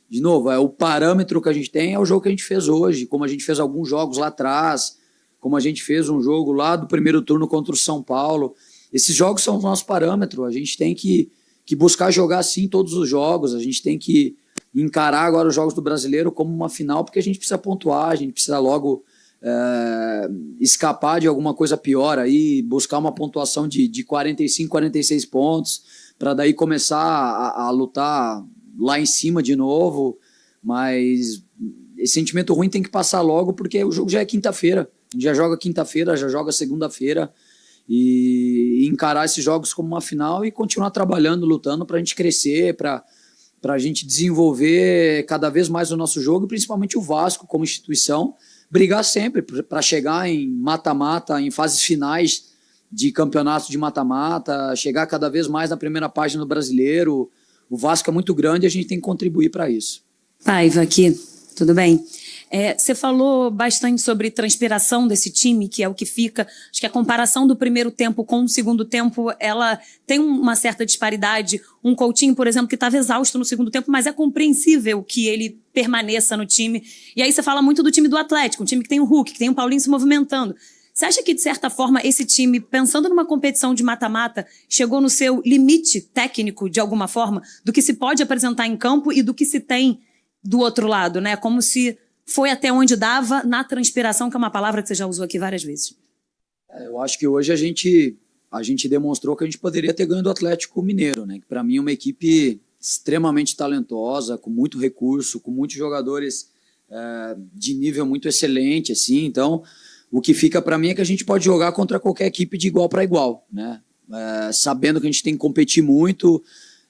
de novo, o parâmetro que a gente tem é o jogo que a gente fez hoje, como a gente fez alguns jogos lá atrás, como a gente fez um jogo lá do primeiro turno contra o São Paulo. Esses jogos são o nosso parâmetro, a gente tem que buscar jogar assim todos os jogos, a gente tem que encarar agora os jogos do brasileiro como uma final, porque a gente precisa pontuar, a gente precisa logo escapar de alguma coisa pior aí, buscar uma pontuação de 45, 46 pontos, para daí começar a lutar lá em cima de novo. Mas esse sentimento ruim tem que passar logo, porque o jogo já é quinta-feira, a gente já joga quinta-feira, já joga segunda-feira, e encarar esses jogos como uma final e continuar trabalhando, lutando para a gente crescer, para a gente desenvolver cada vez mais o nosso jogo, e principalmente o Vasco como instituição, brigar sempre para chegar em mata-mata, em fases finais de campeonato de mata-mata, chegar cada vez mais na primeira página do brasileiro. O Vasco é muito grande e a gente tem que contribuir para isso. Paiva aqui, tudo bem? Você falou bastante sobre transpiração desse time, que é o que fica. Acho que a comparação do primeiro tempo com o segundo tempo, ela tem uma certa disparidade. Um Coutinho, por exemplo, que estava exausto no segundo tempo, mas é compreensível que ele permaneça no time. E aí você fala muito do time do Atlético, um time que tem o Hulk, que tem o Paulinho se movimentando. Você acha que, de certa forma, esse time, pensando numa competição de mata-mata, chegou no seu limite técnico, de alguma forma, do que se pode apresentar em campo e do que se tem do outro lado, né? Como se foi até onde dava na transpiração, que é uma palavra que você já usou aqui várias vezes. Eu acho que hoje a gente demonstrou que a gente poderia ter ganho do Atlético Mineiro, né? Que para mim é uma equipe extremamente talentosa, com muito recurso, com muitos jogadores de nível muito excelente, assim. Então, o que fica para mim é que a gente pode jogar contra qualquer equipe de igual para igual, né? Sabendo que a gente tem que competir muito,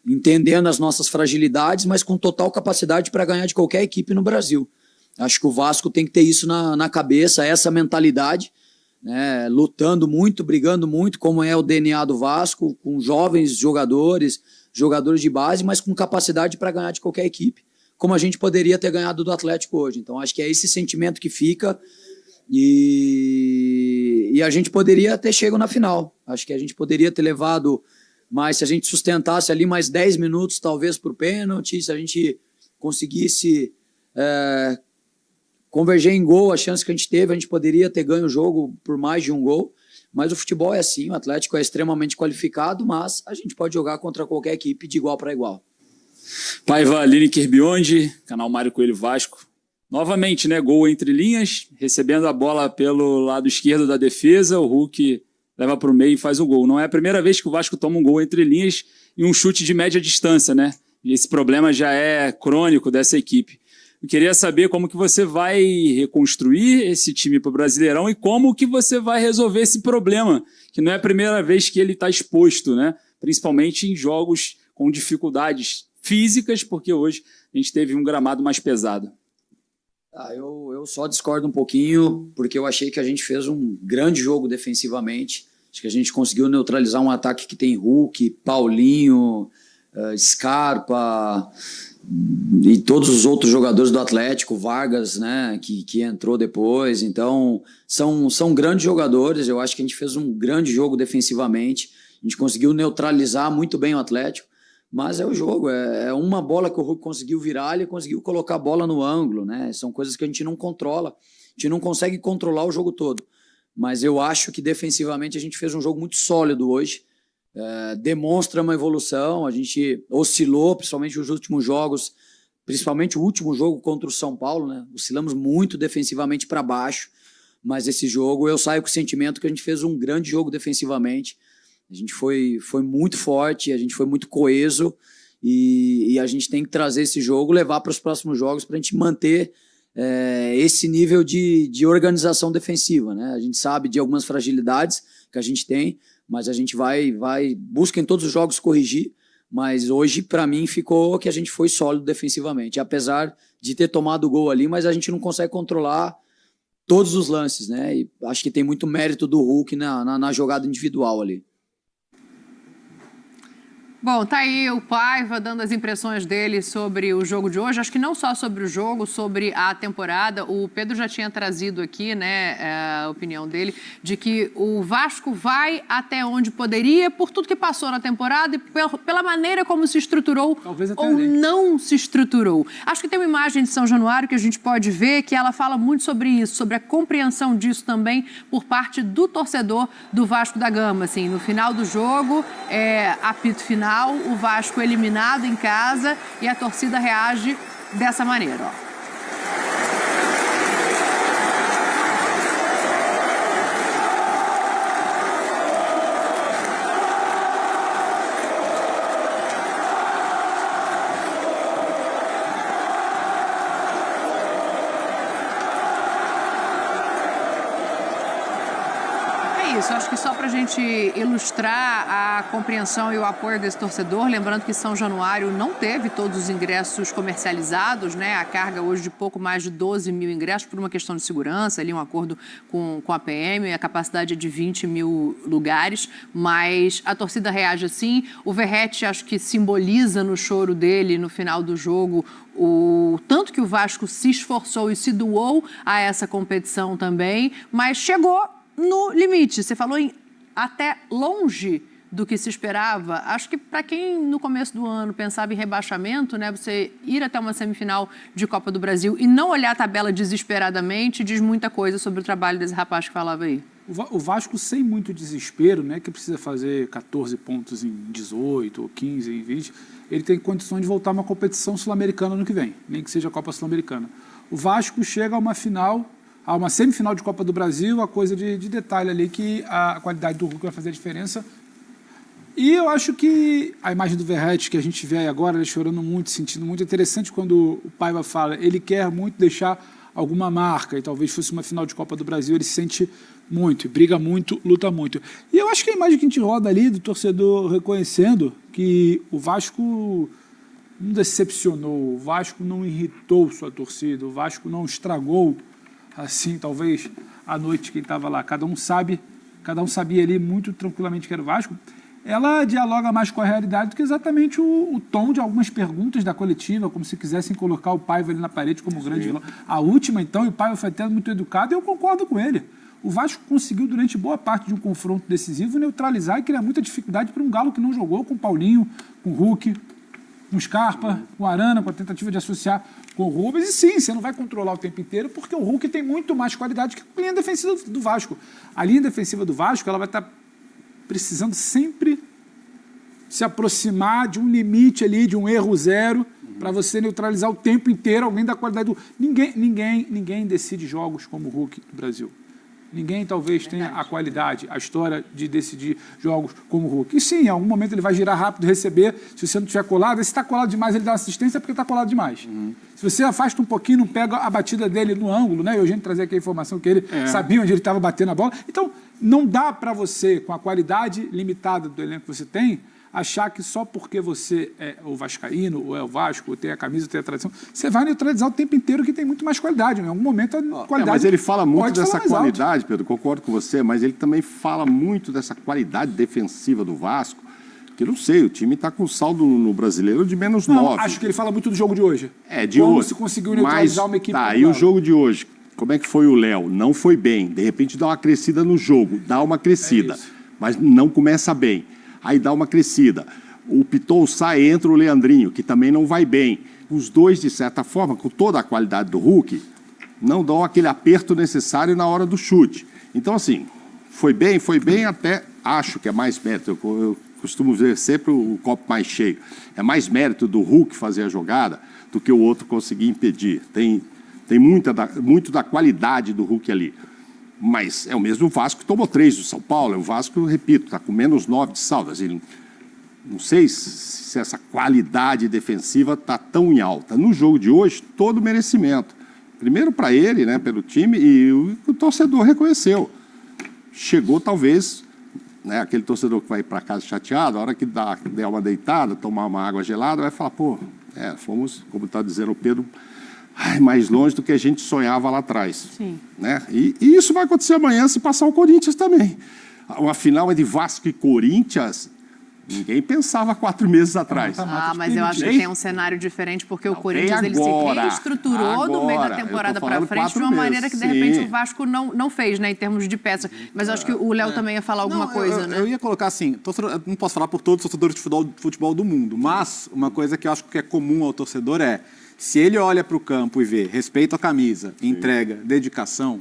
entendendo as nossas fragilidades, mas com total capacidade para ganhar de qualquer equipe no Brasil. Acho que o Vasco tem que ter isso na cabeça, essa mentalidade, né? Lutando muito, brigando muito, como é o DNA do Vasco, com jovens jogadores de base, mas com capacidade para ganhar de qualquer equipe, como a gente poderia ter ganhado do Atlético hoje. Então, acho que é esse sentimento que fica. E a gente poderia ter chegado na final. Acho que a gente poderia ter levado mais, se a gente sustentasse ali mais 10 minutos, talvez, para o pênalti, se a gente conseguisse converger em gol, a chance que a gente teve, a gente poderia ter ganho o jogo por mais de um gol. Mas o futebol é assim, o Atlético é extremamente qualificado, mas a gente pode jogar contra qualquer equipe de igual para igual. Paiva, Lineker Biondi, canal Mário Coelho Vasco. Novamente, né, gol entre linhas, recebendo a bola pelo lado esquerdo da defesa, o Hulk leva para o meio e faz o gol. Não é a primeira vez que o Vasco toma um gol entre linhas e um chute de média distância, né? E esse problema já é crônico dessa equipe. Eu queria saber como que você vai reconstruir esse time para o Brasileirão e como que você vai resolver esse problema, que não é a primeira vez que ele está exposto, né? Principalmente em jogos com dificuldades físicas, porque hoje a gente teve um gramado mais pesado. Eu só discordo um pouquinho, porque eu achei que a gente fez um grande jogo defensivamente. Acho que a gente conseguiu neutralizar um ataque que tem Hulk, Paulinho, Scarpa e todos os outros jogadores do Atlético, Vargas, né, que entrou depois. Então, são grandes jogadores. Eu acho que a gente fez um grande jogo defensivamente. A gente conseguiu neutralizar muito bem o Atlético. Mas é o jogo, é uma bola que o Hulk conseguiu virar, ele conseguiu colocar a bola no ângulo, né? São coisas que a gente não controla, a gente não consegue controlar o jogo todo. Mas eu acho que defensivamente a gente fez um jogo muito sólido hoje, demonstra uma evolução, a gente oscilou, principalmente nos últimos jogos, principalmente o último jogo contra o São Paulo, né? Oscilamos muito defensivamente para baixo, mas esse jogo eu saio com o sentimento que a gente fez um grande jogo defensivamente. A gente foi muito forte, a gente foi muito coeso e a gente tem que trazer esse jogo, levar para os próximos jogos para a gente manter esse nível de organização defensiva, né? A gente sabe de algumas fragilidades que a gente tem, mas a gente busca em todos os jogos corrigir, mas hoje para mim ficou que a gente foi sólido defensivamente, apesar de ter tomado o gol ali, mas a gente não consegue controlar todos os lances, né? E acho que tem muito mérito do Hulk na jogada individual ali. Bom, tá aí o Paiva dando as impressões dele sobre o jogo de hoje. Acho que não só sobre o jogo, sobre a temporada. O Pedro já tinha trazido aqui, né, a opinião dele, de que o Vasco vai até onde poderia por tudo que passou na temporada e pela maneira como se estruturou ou não se estruturou. Acho que tem uma imagem de São Januário que a gente pode ver que ela fala muito sobre isso, sobre a compreensão disso também por parte do torcedor do Vasco da Gama. Assim, no final do jogo, apito final, o Vasco eliminado em casa e a torcida reage dessa maneira, ó. Acho que só para a gente ilustrar a compreensão e o apoio desse torcedor, lembrando que São Januário não teve todos os ingressos comercializados, né? A carga hoje de pouco mais de 12 mil ingressos por uma questão de segurança, ali um acordo com a PM, a capacidade é de 20 mil lugares, mas a torcida reage assim. O Verratti acho que simboliza no choro dele no final do jogo o tanto que o Vasco se esforçou e se doou a essa competição também, mas chegou no limite. Você falou em até longe do que se esperava. Acho que para quem no começo do ano pensava em rebaixamento, né, você ir até uma semifinal de Copa do Brasil e não olhar a tabela desesperadamente diz muita coisa sobre o trabalho desse rapaz que falava aí. O Vasco, sem muito desespero, né, que precisa fazer 14 pontos em 18 ou 15 em 20, ele tem condições de voltar a uma competição sul-americana no que vem, nem que seja a Copa Sul-Americana. O Vasco chega a uma semifinal de Copa do Brasil, a coisa de detalhe ali que a qualidade do Hulk vai fazer a diferença. E eu acho que a imagem do Verratti que a gente vê aí agora, ele chorando muito, sentindo muito, interessante quando o Paiva fala, ele quer muito deixar alguma marca, e talvez fosse uma final de Copa do Brasil, ele se sente muito, briga muito, luta muito. E eu acho que a imagem que a gente roda ali do torcedor reconhecendo que o Vasco não decepcionou, o Vasco não irritou sua torcida, o Vasco não estragou, assim, talvez, a noite que ele estava lá. Cada um sabia ali muito tranquilamente que era o Vasco. Ela dialoga mais com a realidade do que exatamente o tom de algumas perguntas da coletiva, como se quisessem colocar o Paiva ali na parede como grande vilão. A última, então, e o Paiva foi até muito educado, e eu concordo com ele. O Vasco conseguiu, durante boa parte de um confronto decisivo, neutralizar e criar muita dificuldade para um Galo que não jogou com o Paulinho, com o Hulk, com o Scarpa, com o Arana, com a tentativa de associar com o Rubens. E sim, você não vai controlar o tempo inteiro, porque o Hulk tem muito mais qualidade que a linha defensiva do Vasco. A linha defensiva do Vasco, ela vai estar precisando sempre se aproximar de um limite ali, de um erro zero, para você neutralizar o tempo inteiro alguém da qualidade do... Ninguém decide jogos como o Hulk do Brasil. Ninguém talvez tenha a qualidade, a história de decidir jogos como o Hulk. E sim, em algum momento ele vai girar rápido, receber. Se você não estiver colado, se está colado demais, ele dá assistência porque está colado demais. Se você afasta um pouquinho, não pega a batida dele no ângulo, né? E a gente trazer aqui a informação que ele sabia onde ele estava batendo a bola. Então, não dá para você, com a qualidade limitada do elenco que você tem, achar que só porque você é o vascaíno, ou é o Vasco, ou tem a camisa, ou tem a tradição, você vai neutralizar o tempo inteiro que tem muito mais qualidade. Em algum momento a qualidade... mas ele fala muito dessa qualidade, Pedro, concordo com você, mas ele também fala muito dessa qualidade defensiva do Vasco, que eu não sei, o time está com saldo no Brasileiro de menos 9. Acho que ele fala muito do jogo de hoje. De hoje. Como se conseguiu neutralizar uma equipe... Tá, e o jogo de hoje? Como é que foi o Léo? Não foi bem. De repente dá uma crescida no jogo, mas não começa bem. Aí dá uma crescida. O Piton sai, entra o Leandrinho, que também não vai bem. Os dois, de certa forma, com toda a qualidade do Hulk, não dão aquele aperto necessário na hora do chute. Então, assim, foi bem, até acho que é mais mérito. Eu costumo ver sempre o copo mais cheio. É mais mérito do Hulk fazer a jogada do que o outro conseguir impedir. Tem muito da qualidade do Hulk ali. Mas é o mesmo Vasco que tomou 3 do São Paulo. É o Vasco, repito, está com menos 9 de saldo. Assim, não sei se essa qualidade defensiva está tão em alta. No jogo de hoje, todo merecimento. Primeiro para ele, né, pelo time, e o torcedor reconheceu. Chegou, talvez, né, aquele torcedor que vai para casa chateado, a hora que der uma deitada, tomar uma água gelada, vai falar, fomos, como está dizendo o Pedro, mais longe do que a gente sonhava lá atrás. Sim. Né? E isso vai acontecer amanhã se passar o Corinthians também. Uma final de Vasco e Corinthians, ninguém pensava 4 meses atrás. Mas eu acho que tem um cenário diferente, porque o Corinthians ele se reestruturou no meio da temporada para frente de uma maneira que, de repente, o Vasco não fez, né, em termos de peça. Mas eu acho que o Léo também ia falar alguma coisa, né? Eu ia colocar assim, eu não posso falar por todos os torcedores de futebol do mundo, mas uma coisa que eu acho que é comum ao torcedor é, se ele olha para o campo e vê respeito à camisa, entrega, dedicação,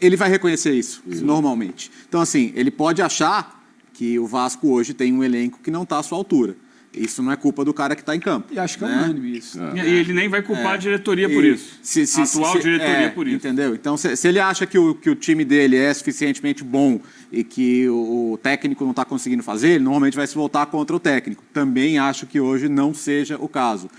ele vai reconhecer isso, normalmente. Então, assim, ele pode achar que o Vasco hoje tem um elenco que não está à sua altura. Isso não é culpa do cara que está em campo. E acho que é unânime isso. E ele nem vai culpar a diretoria por isso. A atual diretoria por isso. Entendeu? Então, se ele acha que o time dele é suficientemente bom e que o técnico não está conseguindo fazer, ele normalmente vai se voltar contra o técnico. Também acho que hoje não seja o caso.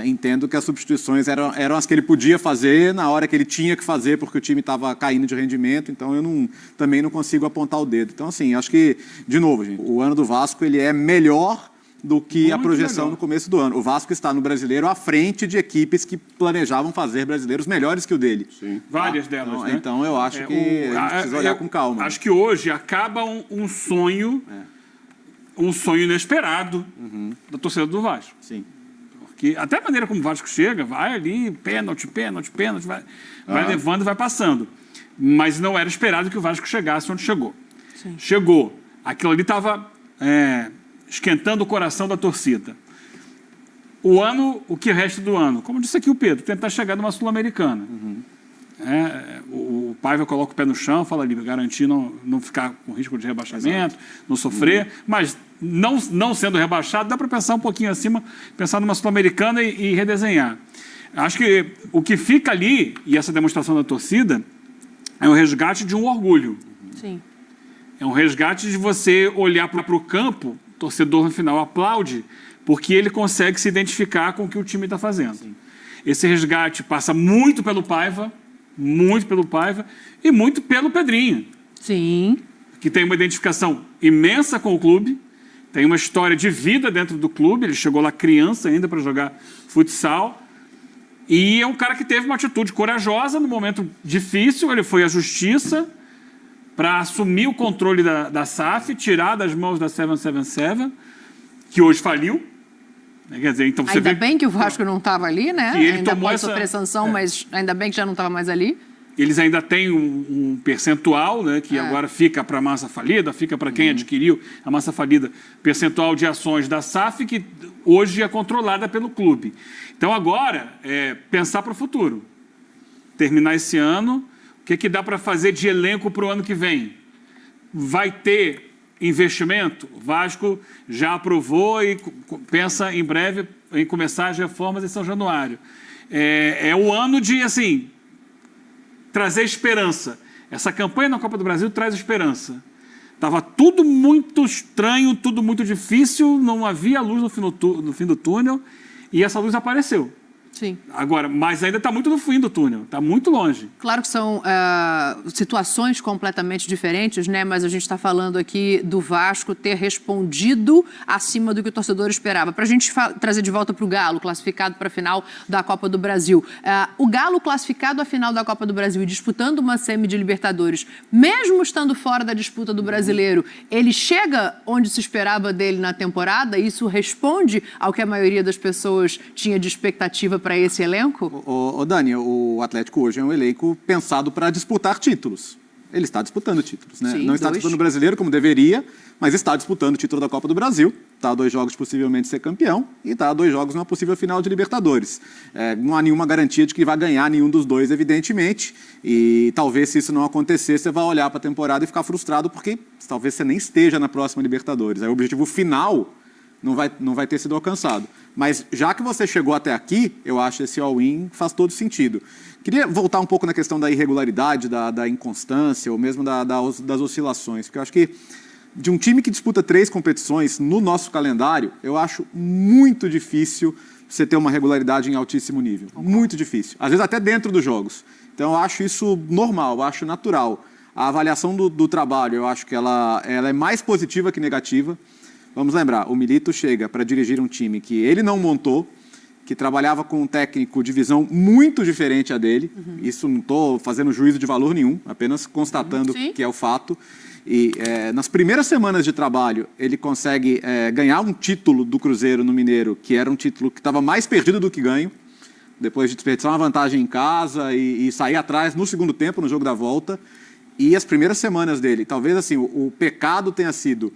Entendo que as substituições eram as que ele podia fazer na hora que ele tinha que fazer, porque o time estava caindo de rendimento, então eu também não consigo apontar o dedo. Então, assim, acho que, de novo, gente, o ano do Vasco ele é melhor do que muito a projeção no começo do ano. O Vasco está no Brasileiro à frente de equipes que planejavam fazer brasileiros melhores que o dele. Sim. Várias delas, então, né? Então, eu acho que a gente precisa olhar com calma. Acho que hoje acaba um sonho, um sonho inesperado da torcida do Vasco. Sim. Que até a maneira como o Vasco chega, vai ali, pênalti, vai levando e vai passando. Mas não era esperado que o Vasco chegasse onde chegou. Sim. Chegou. Aquilo ali estava esquentando o coração da torcida. O que resta do ano? Como disse aqui o Pedro, tentar chegar numa Sul-Americana. O Paiva coloca o pé no chão, fala ali, garantir não ficar com risco de rebaixamento, não sofrer, mas não sendo rebaixado, dá para pensar um pouquinho acima, pensar numa Sul-Americana e redesenhar. Acho que o que fica ali, e essa demonstração da torcida, é o resgate de um orgulho. Sim. É um resgate de você olhar para o campo, o torcedor no final aplaude, porque ele consegue se identificar com o que o time está fazendo. Sim. Esse resgate passa muito pelo Paiva e muito pelo Pedrinho. Sim. Que tem uma identificação imensa com o clube, tem uma história de vida dentro do clube, ele chegou lá criança ainda para jogar futsal, e é um cara que teve uma atitude corajosa no momento difícil, ele foi à justiça para assumir o controle da SAF, tirar das mãos da 777, que hoje faliu. Quer dizer, então você ainda bem que o Vasco não estava ali, né? Ele ainda tomou pode sofrer sanção, mas ainda bem que já não estava mais ali. Eles ainda têm um percentual, né, que agora fica para a massa falida, fica para quem adquiriu a massa falida, percentual de ações da SAF, que hoje é controlada pelo clube. Então agora é pensar para o futuro. Terminar esse ano, o que dá para fazer de elenco para o ano que vem? Vai ter investimento? O Vasco já aprovou e pensa em breve em começar as reformas em São Januário. É o ano de, assim, trazer esperança. Essa campanha na Copa do Brasil traz esperança. Estava tudo muito estranho, tudo muito difícil, não havia luz no fim do túnel, e essa luz apareceu. Sim. Agora, mas ainda está muito no fim do túnel, está muito longe. Claro que são situações completamente diferentes, né? Mas a gente está falando aqui do Vasco ter respondido acima do que o torcedor esperava. Para a gente trazer de volta para o Galo, classificado para a final da Copa do Brasil. O Galo classificado à final da Copa do Brasil e disputando uma semi de Libertadores, mesmo estando fora da disputa do Brasileiro, ele chega onde se esperava dele na temporada? Isso responde ao que a maioria das pessoas tinha de expectativa para esse elenco? Dani, o Atlético hoje é um elenco pensado para disputar títulos. Ele está disputando títulos, né? Sim, não está disputando o Brasileiro como deveria, mas está disputando o título da Copa do Brasil. Está a 2 jogos de possivelmente ser campeão e está a 2 jogos numa possível final de Libertadores. Não há nenhuma garantia de que vai ganhar nenhum dos dois, evidentemente. E talvez, se isso não acontecer, você vai olhar para a temporada e ficar frustrado porque talvez você nem esteja na próxima Libertadores. Aí o objetivo final não vai ter sido alcançado. Mas já que você chegou até aqui, eu acho que esse all-in faz todo sentido. Queria voltar um pouco na questão da irregularidade, da inconstância, ou mesmo das oscilações, porque eu acho que de um time que disputa 3 competições no nosso calendário, eu acho muito difícil você ter uma regularidade em altíssimo nível. Muito difícil. Às vezes até dentro dos jogos. Então eu acho isso normal, eu acho natural. A avaliação do trabalho, eu acho que ela é mais positiva que negativa. Vamos lembrar, o Milito chega para dirigir um time que ele não montou, que trabalhava com um técnico de visão muito diferente a dele. Isso não estou fazendo juízo de valor nenhum, apenas constatando que é o fato. E nas primeiras semanas de trabalho, ele consegue ganhar um título do Cruzeiro no Mineiro, que era um título que estava mais perdido do que ganho, depois de desperdiçar uma vantagem em casa e sair atrás no segundo tempo, no jogo da volta. E as primeiras semanas dele, talvez assim, o pecado tenha sido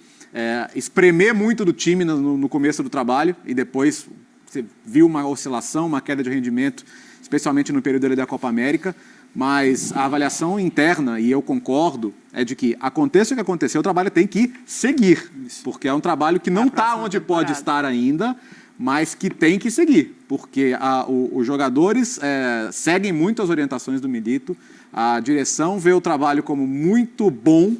espremer muito do time no começo do trabalho e depois você viu uma oscilação, uma queda de rendimento, especialmente no período da Copa América, mas a avaliação interna, e eu concordo, é de que aconteça o que acontecer, o trabalho tem que seguir, porque é um trabalho que não está onde pode estar ainda, mas que tem que seguir, porque os jogadores seguem muito as orientações do Milito, a direção vê o trabalho como muito bom.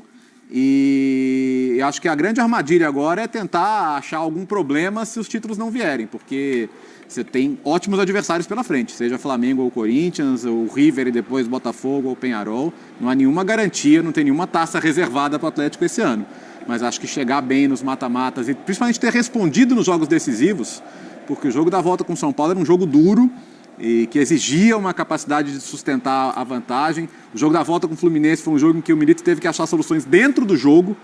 E acho que a grande armadilha agora é tentar achar algum problema se os títulos não vierem, porque você tem ótimos adversários pela frente, seja Flamengo ou Corinthians, ou River e depois Botafogo ou Peñarol. Não há nenhuma garantia, não tem nenhuma taça reservada para o Atlético esse ano. Mas acho que chegar bem nos mata-matas e principalmente ter respondido nos jogos decisivos, porque o jogo da volta com o São Paulo era um jogo duro, e que exigia uma capacidade de sustentar a vantagem. O jogo da volta com o Fluminense foi um jogo em que o Milito teve que achar soluções dentro do jogo,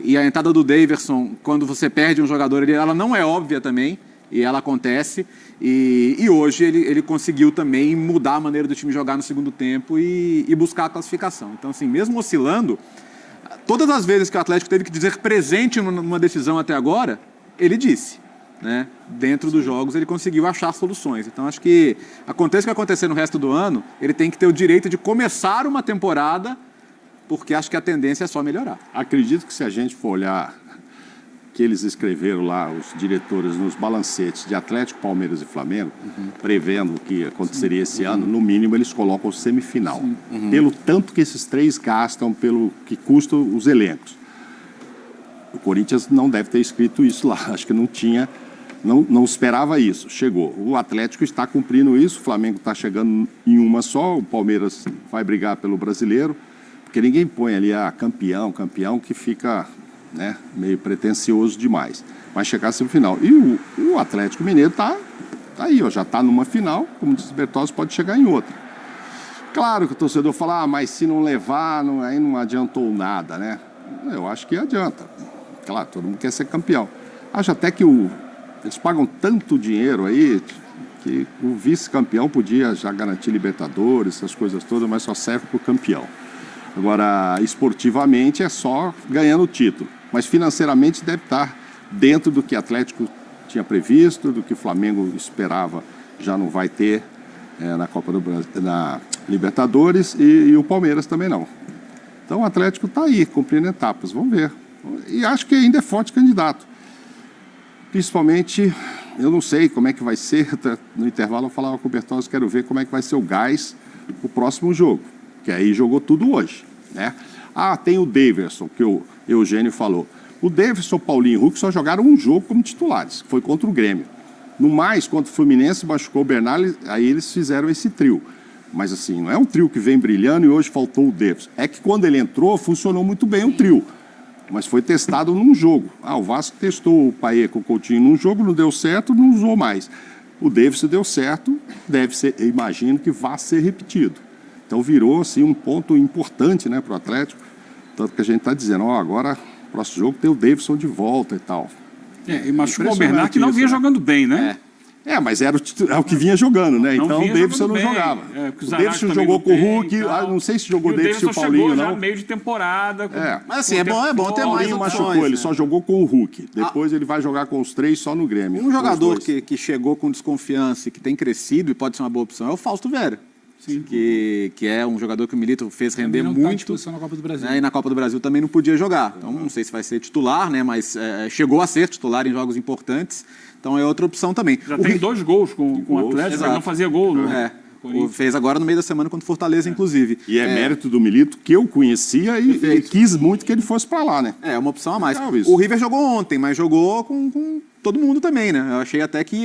e a entrada do Daverson, quando você perde um jogador, ela não é óbvia também, e ela acontece, e hoje ele conseguiu também mudar a maneira do time jogar no segundo tempo e buscar a classificação. Então, assim, mesmo oscilando, todas as vezes que o Atlético teve que dizer presente numa decisão até agora, ele disse. né, dentro dos jogos ele conseguiu achar soluções. Então acho que aconteça o que acontecer no resto do ano, ele tem que ter o direito de começar uma temporada, porque acho que a tendência é só melhorar. Acredito que se a gente for olhar que eles escreveram lá, os diretores, nos balancetes de Atlético, Palmeiras e Flamengo, prevendo o que aconteceria esse ano, no mínimo eles colocam semifinal. Pelo tanto que esses três gastam, pelo que custam os elencos. O Corinthians não deve ter escrito isso lá, acho que não tinha, não esperava isso, chegou. O Atlético está cumprindo isso, o Flamengo está chegando em uma só, o Palmeiras vai brigar pelo brasileiro, porque ninguém põe ali campeão que fica, né, meio pretencioso demais. Vai chegar a semifinal. E o Atlético Mineiro tá aí, ó, já está numa final, como diz o Bertozzi, pode chegar em outra. Claro que o torcedor fala, mas se não levar, aí não adiantou nada, né? Eu acho que adianta. Claro, todo mundo quer ser campeão. Acho até que eles pagam tanto dinheiro aí que o vice-campeão podia já garantir Libertadores, essas coisas todas, mas só serve para o campeão. Agora, esportivamente, é só ganhando o título. Mas financeiramente deve estar dentro do que o Atlético tinha previsto, do que o Flamengo esperava, já não vai ter na Copa do Brasil, na Libertadores, e o Palmeiras também não. Então o Atlético está aí, cumprindo etapas, vamos ver. E acho que ainda é forte candidato. Principalmente, eu não sei como é que vai ser, no intervalo eu falava com o Bertozzi, quero ver como é que vai ser o gás o próximo jogo, que aí jogou tudo hoje, né? Tem o Daverson, que o Eugênio falou. O Daverson, Paulinho e Hulk só jogaram um jogo como titulares, foi contra o Grêmio. No mais, contra o Fluminense, machucou o Bernal, aí eles fizeram esse trio. Mas assim, não é um trio que vem brilhando e hoje faltou o Daverson. É que quando ele entrou, funcionou muito bem o trio. Mas foi testado num jogo. O Vasco testou o Paê com o Coutinho num jogo, não deu certo, não usou mais. O Daverson deu certo, deve ser, eu imagino que vá ser repetido. Então virou assim, um ponto importante, né, para o Atlético. Tanto que a gente está dizendo, agora, próximo jogo tem o Daverson de volta e tal. E machucou o Bernard, que não vinha jogando bem, né? Mas era o que vinha jogando, né? Então o Daverson não jogava. O Daverson jogou com o Hulk, não sei se jogou o Daverson e o Paulinho, não. Já meio de temporada. Mas assim, é bom ter mais opções. Machucou, ele só jogou com o Hulk. Depois ele vai jogar com os três só no Grêmio. Um jogador que chegou com desconfiança e que tem crescido e pode ser uma boa opção é o Fausto Vera. Que é um jogador que o Milito fez render muito. Na Copa do Brasil. E na Copa do Brasil também não podia jogar. Então não sei se vai ser titular, né? Mas chegou a ser titular em jogos importantes. Então é outra opção também. Já tem 2 gols com o Atlético, ele não fazia gol. Fez agora no meio da semana contra o Fortaleza, inclusive. E mérito do Milito, que eu conhecia e quis muito que ele fosse para lá, né? É uma opção a mais. O River jogou ontem, mas jogou com todo mundo também, né? Eu achei até que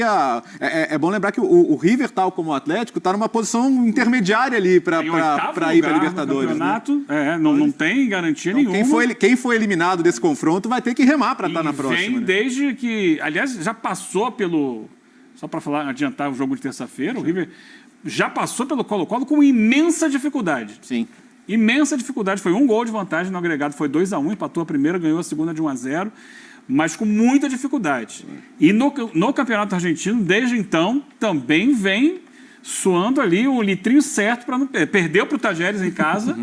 é bom lembrar que o River, tal como o Atlético, está numa posição intermediária ali para ir para a Libertadores. Campeonato, né? Não tem garantia nenhuma. Quem foi eliminado desse confronto vai ter que remar para estar na próxima. Vem desde que, aliás, já passou pelo... Só para adiantar o jogo de terça-feira, o River já passou pelo Colo-Colo com imensa dificuldade. Sim. Imensa dificuldade. Foi 1 gol de vantagem no agregado, foi 2-1, empatou a primeira, ganhou a segunda de 1-0, mas com muita dificuldade. E no Campeonato Argentino, desde então, também vem suando ali o litrinho certo para não perder. Perdeu para o Tajeres em casa,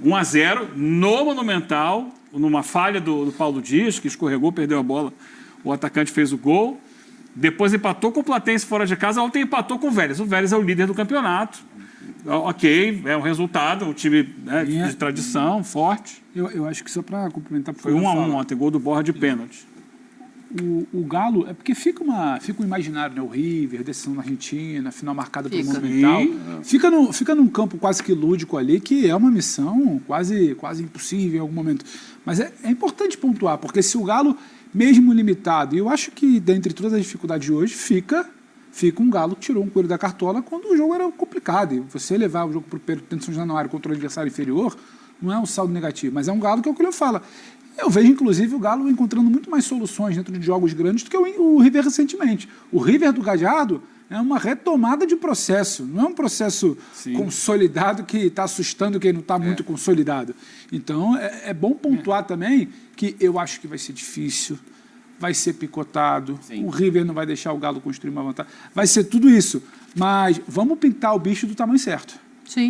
1-0, no Monumental, numa falha do Paulo Dias, que escorregou, perdeu a bola, o atacante fez o gol. Depois empatou com o Platense fora de casa, ontem empatou com o Vélez. O Vélez é o líder do campeonato. Ok, é um resultado, um time de tradição, forte. Eu acho que só para complementar... Foi 1-1 ontem, gol do Borja de pênalti. O Galo, é porque fica um imaginário, né? O River, decisão na Argentina, final marcada pelo Monumental. Fica num campo quase que lúdico ali, que é uma missão quase impossível em algum momento. Mas é importante pontuar, porque se o Galo, mesmo limitado, e eu acho que dentre todas as dificuldades de hoje, fica um Galo que tirou um coelho da cartola quando o jogo era complicado. E você levar o jogo para o São Januário contra o adversário inferior não é um saldo negativo, mas é um Galo que é o que eu falo. Eu vejo, inclusive, o Galo encontrando muito mais soluções dentro de jogos grandes do que o River recentemente. O River do Gallardo é uma retomada de processo, não é um processo consolidado que está assustando quem não está muito consolidado. Então, é bom pontuar também que eu acho que vai ser difícil, vai ser picotado, o River não vai deixar o Galo construir uma vantagem, vai ser tudo isso, mas vamos pintar o bicho do tamanho certo.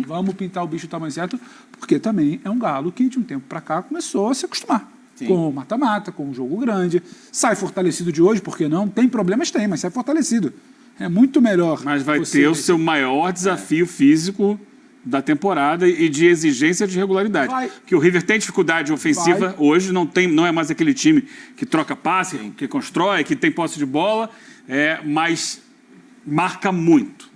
Vamos pintar o bicho do tamanho certo, porque também é um Galo que de um tempo para cá começou a se acostumar. com o mata-mata, com um jogo grande. Sai fortalecido de hoje, por que não? Tem problemas? Tem, mas sai fortalecido. É muito melhor. Mas vai ter o seu maior desafio físico da temporada e de exigência de regularidade. Que o River tem dificuldade ofensiva hoje, não é mais aquele time que troca passe, que constrói, que tem posse de bola, mas marca muito.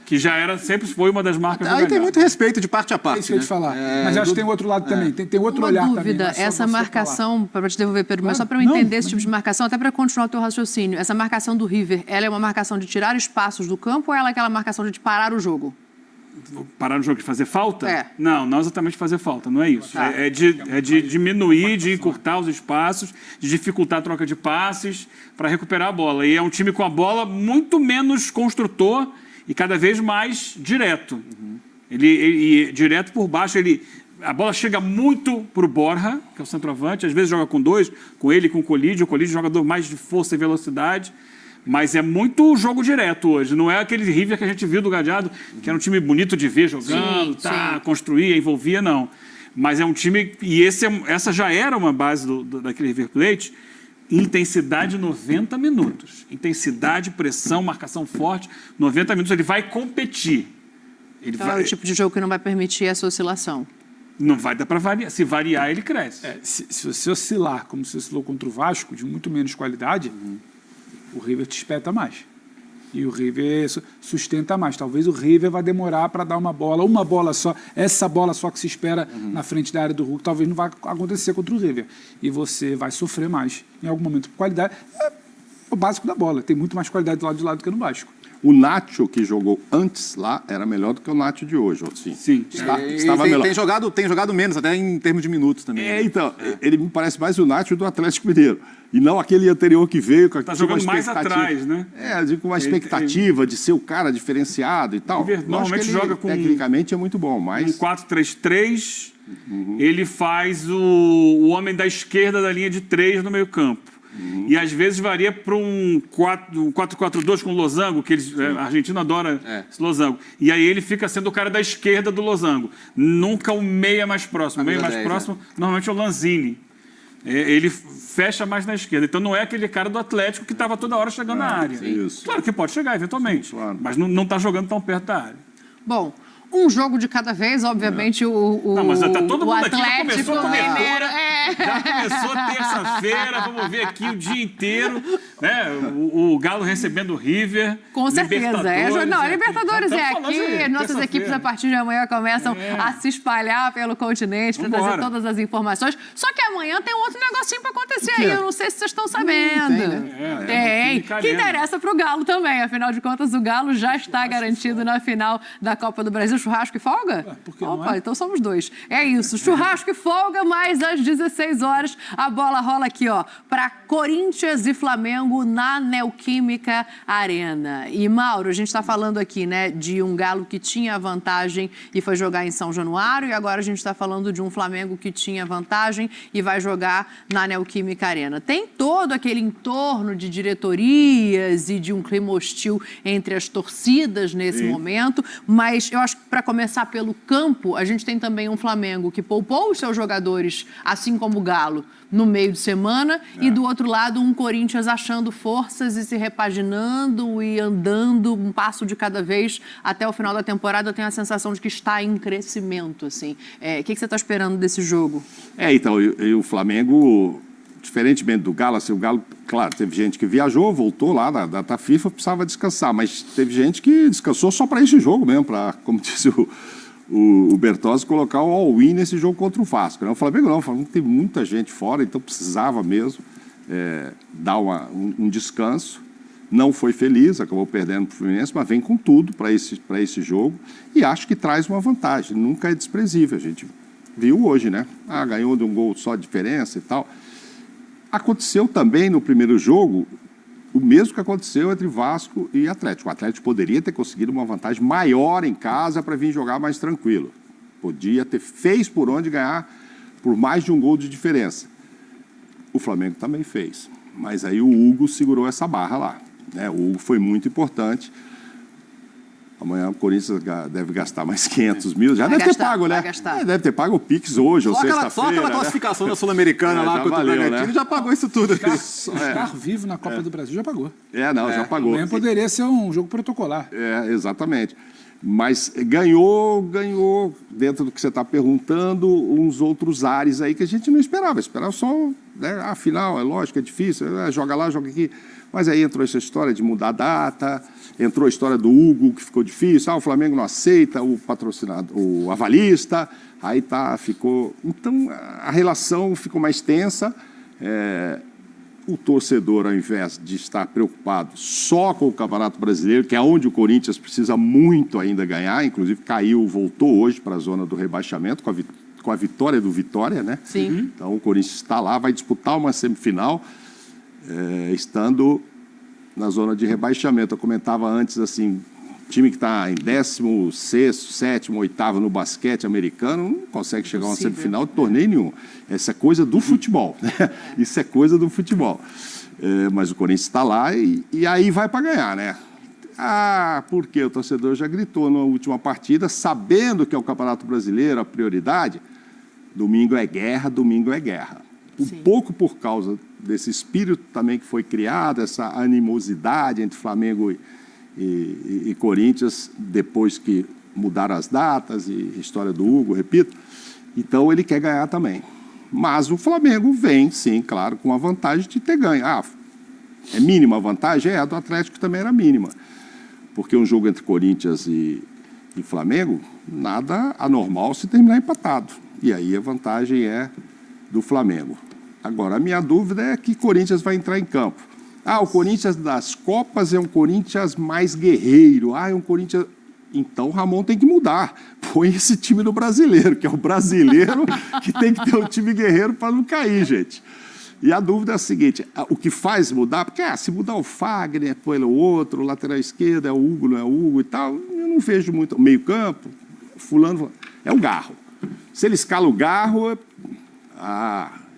Que sempre foi uma das marcas do Aí tem muito respeito de parte a parte. É isso que eu ia te falar. Mas acho que tem outro lado também, tem outro olhar também. Uma dúvida, essa marcação, para te devolver, Pedro, mas só para eu entender esse tipo de marcação, até para continuar o teu raciocínio, essa marcação do River, ela é uma marcação de tirar espaços do campo ou ela é aquela marcação de parar o jogo? Parar no jogo de fazer falta? Não exatamente fazer falta, não é isso. É de diminuir, de encurtar os espaços, de dificultar a troca de passes para recuperar a bola. E é um time com a bola muito menos construtor e cada vez mais direto. Ele direto por baixo, a bola chega muito para o Borja, que é o centroavante, às vezes joga com dois, com ele e com o Colídio. O Colídio é um jogador mais de força e velocidade. Mas é muito jogo direto hoje. Não é aquele River que a gente viu do Gadiardo, que era um time bonito de ver jogando, construía, envolvia, não. Mas é um time... E essa já era uma base daquele River Plate. Intensidade 90 minutos. Intensidade, pressão, marcação forte. 90 minutos ele vai competir. Então é o tipo de jogo que não vai permitir essa oscilação. Não vai dar para variar. Se variar, ele cresce. Se você oscilar, como se oscilou contra o Vasco, de muito menos qualidade... O River te espeta mais. E o River sustenta mais. Talvez o River vai demorar para dar uma bola só. Essa bola só que se espera na frente da área do Hulk, talvez não vai acontecer contra o River. E você vai sofrer mais. Em algum momento, qualidade é o básico da bola. Tem muito mais qualidade do lado de lá do que no Vasco. O Nacho, que jogou antes lá, era melhor do que o Nacho de hoje. Sim. Estava melhor. Tem jogado menos, até em termos de minutos também. Então, ele me parece mais o Nacho do Atlético Mineiro. E não aquele anterior que veio com Está jogando mais atrás, né? Com uma expectativa de ser o cara diferenciado e tal. Normalmente joga com... Tecnicamente é muito bom, mas... Um 4-3-3, ele faz o homem da esquerda da linha de 3 no meio campo. E às vezes varia para um 4-4-2 com losango, que a Argentina adora esse losango. E aí ele fica sendo o cara da esquerda do losango. Nunca o meia mais próximo. O meia mais próximo, normalmente é o Lanzini. Ele fecha mais na esquerda. Então não é aquele cara do Atlético que estava toda hora chegando na área. Claro que pode chegar eventualmente, mas não está jogando tão perto da área. Bom, um jogo de cada vez, obviamente, Não, mas tá todo mundo Atlético aqui, já começou a Mineiro. Já começou terça-feira, vamos ver aqui o dia inteiro, né? O Galo recebendo o River. Com certeza. Libertadores é aqui. Nossas equipes, a partir de amanhã, começam a se espalhar pelo continente para trazer todas as informações. Só que amanhã tem um outro negocinho para acontecer aí. Eu não sei se vocês estão sabendo. Tem. Que interessa para o Galo também. Afinal de contas, o Galo já está garantido na final da Copa do Brasil. Churrasco e folga? Opa, então somos dois. É isso, churrasco e folga, mas às 16 horas a bola rola aqui, ó, para Corinthians e Flamengo na Neoquímica Arena. E, Mauro, a gente está falando aqui, né, de um Galo que tinha vantagem e foi jogar em São Januário, e agora a gente está falando de um Flamengo que tinha vantagem e vai jogar na Neoquímica Arena. Tem todo aquele entorno de diretorias e de um clima hostil entre as torcidas nesse momento, mas eu acho que para começar pelo campo, a gente tem também um Flamengo que poupou os seus jogadores, assim como o Galo, no meio de semana, e do outro lado um Corinthians achando forças e se repaginando e andando um passo de cada vez até o final da temporada. Eu tenho a sensação de que está em crescimento, assim. O que você está esperando desse jogo? Então, e o Flamengo, diferentemente do Galo, assim, o Galo, claro, teve gente que viajou, voltou lá da data FIFA, precisava descansar, mas teve gente que descansou só para esse jogo mesmo, para, como disse o Bertozzi, colocar o all-in nesse jogo contra o Vasco. O Flamengo não, o Flamengo tem muita gente fora, então precisava mesmo dar um descanso. Não foi feliz, acabou perdendo para o Fluminense, mas vem com tudo para esse jogo e acho que traz uma vantagem, nunca é desprezível. A gente viu hoje, né? Ganhou de um gol só de diferença e tal. Aconteceu também no primeiro jogo o mesmo que aconteceu entre Vasco e Atlético. O Atlético poderia ter conseguido uma vantagem maior em casa para vir jogar mais tranquilo. Fez por onde ganhar por mais de um gol de diferença. O Flamengo também fez. Mas aí o Hugo segurou essa barra lá. O Hugo foi muito importante. Amanhã o Corinthians deve gastar mais 500 mil. Já deve ter pago, né? Deve ter pago o Pix hoje ou sexta-feira. Só aquela classificação da Sul-Americana lá contra o Bragantino, né? Já pagou isso tudo. Estar vivo na Copa do Brasil já pagou. Já pagou. Amanhã poderia ser um jogo protocolar. Exatamente. Mas ganhou, dentro do que você está perguntando, uns outros ares aí que a gente não esperava. Esperava só, né, afinal, é lógico, é difícil, joga lá, joga aqui. Mas aí entrou essa história de mudar a data, entrou a história do Hugo, que ficou difícil, o Flamengo não aceita o patrocinador, o avalista, aí ficou... Então, a relação ficou mais tensa. O torcedor, ao invés de estar preocupado só com o Campeonato Brasileiro, que é onde o Corinthians precisa muito ainda ganhar, inclusive voltou hoje para a zona do rebaixamento com a vitória do Vitória, né? Sim. Então o Corinthians está lá, vai disputar uma semifinal, estando na zona de rebaixamento. Eu comentava antes, assim, time que está em 16º, 7º, 8º no basquete americano não consegue chegar a uma semifinal de torneio nenhum. Essa é coisa do futebol, né? Isso é coisa do futebol. Mas o Corinthians está lá e aí vai para ganhar, né? Porque o torcedor já gritou na última partida, sabendo que é o Campeonato Brasileiro, a prioridade, domingo é guerra, domingo é guerra. Um pouco por causa desse espírito também que foi criado, essa animosidade entre Flamengo e Corinthians, depois que mudaram as datas e história do Hugo, repito. Então, ele quer ganhar também. Mas o Flamengo vem, sim, claro, com a vantagem de ter ganho. É mínima a vantagem? A do Atlético também era mínima. Porque um jogo entre Corinthians e Flamengo, nada anormal se terminar empatado. E aí a vantagem é do Flamengo. Agora, a minha dúvida é que Corinthians vai entrar em campo. O Corinthians das Copas é um Corinthians mais guerreiro. É um Corinthians... Então, o Ramon tem que mudar. Põe esse time no Brasileiro, que é o brasileiro que tem que ter um time guerreiro para não cair, gente. E a dúvida é a seguinte, o que faz mudar... Porque se mudar o Fagner, põe o outro, o lateral esquerdo, é o Hugo, não é o Hugo e tal, eu não vejo muito... Meio campo, fulano... É o Garro. Se ele escala o Garro, ele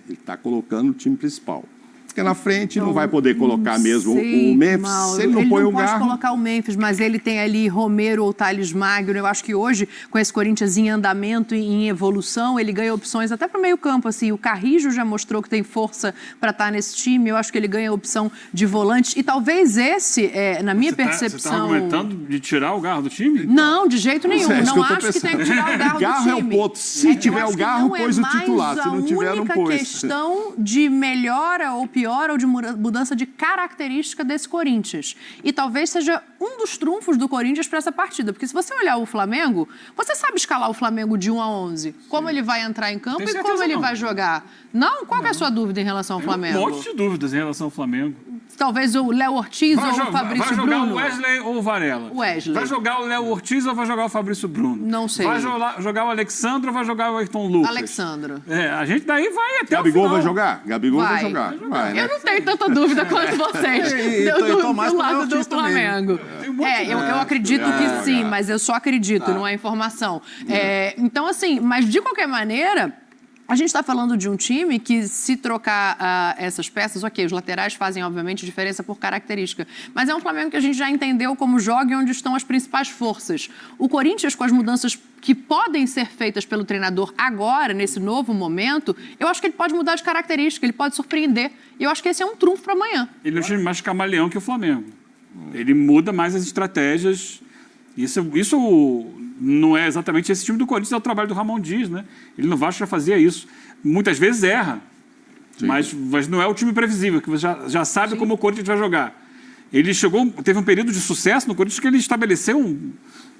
está colocando o time principal. Porque na frente não vai poder colocar mesmo o Memphis. Se ele não põe o Garro... Ele não pode colocar o Memphis, mas ele tem ali Romero ou Thales Magno. Eu acho que hoje, com esse Corinthians em andamento e em evolução, ele ganha opções até para o meio campo. Assim. O Carrijo já mostrou que tem força para estar nesse time. Eu acho que ele ganha a opção de volante. E talvez esse, na minha percepção... Você está argumentando de tirar o Garro do time? Não, de jeito nenhum. Não acho que tem que tirar o Garro do time. Garro é o ponto. Se tiver o Garro, pôs o titular. Se não tiver, não pôs. É a única questão de melhora ou pior ou de mudança de característica desse Corinthians. E talvez seja um dos trunfos do Corinthians para essa partida. Porque se você olhar o Flamengo, você sabe escalar o Flamengo de 1 a 11. Como ele vai entrar em campo e como ele vai jogar. Não? Qual é a sua dúvida em relação ao Flamengo? Um monte de dúvidas em relação ao Flamengo. Talvez o Léo Ortiz ou o Fabrício Bruno? Vai jogar o Wesley ou o Varela? Wesley. Vai jogar o Léo Ortiz ou vai jogar o Fabrício Bruno? Não sei. Vai jogar o Alexandre ou vai jogar o Ayrton Lucas? Alexandre. A gente daí vai até Gabigol o final. vai jogar? Gabigol vai jogar. Vai, né? Eu não tenho tanta dúvida quanto vocês do lado do Flamengo. Eu acredito que sim, mas eu só acredito, não é informação. Então, assim, mas de qualquer maneira... A gente está falando de um time que, se trocar essas peças, ok, os laterais fazem, obviamente, diferença por característica, mas é um Flamengo que a gente já entendeu como joga e onde estão as principais forças. O Corinthians, com as mudanças que podem ser feitas pelo treinador agora, nesse novo momento, eu acho que ele pode mudar de característica, ele pode surpreender. E eu acho que esse é um trunfo para amanhã. Ele é um time mais camaleão que o Flamengo. Ele muda mais as estratégias. Isso não é exatamente esse time do Corinthians, é o trabalho do Ramon Dias, né? Ele no Vasco já fazia isso. Muitas vezes erra, mas não é o time previsível, que você já sabe como o Corinthians vai jogar. Ele teve um período de sucesso no Corinthians que ele estabeleceu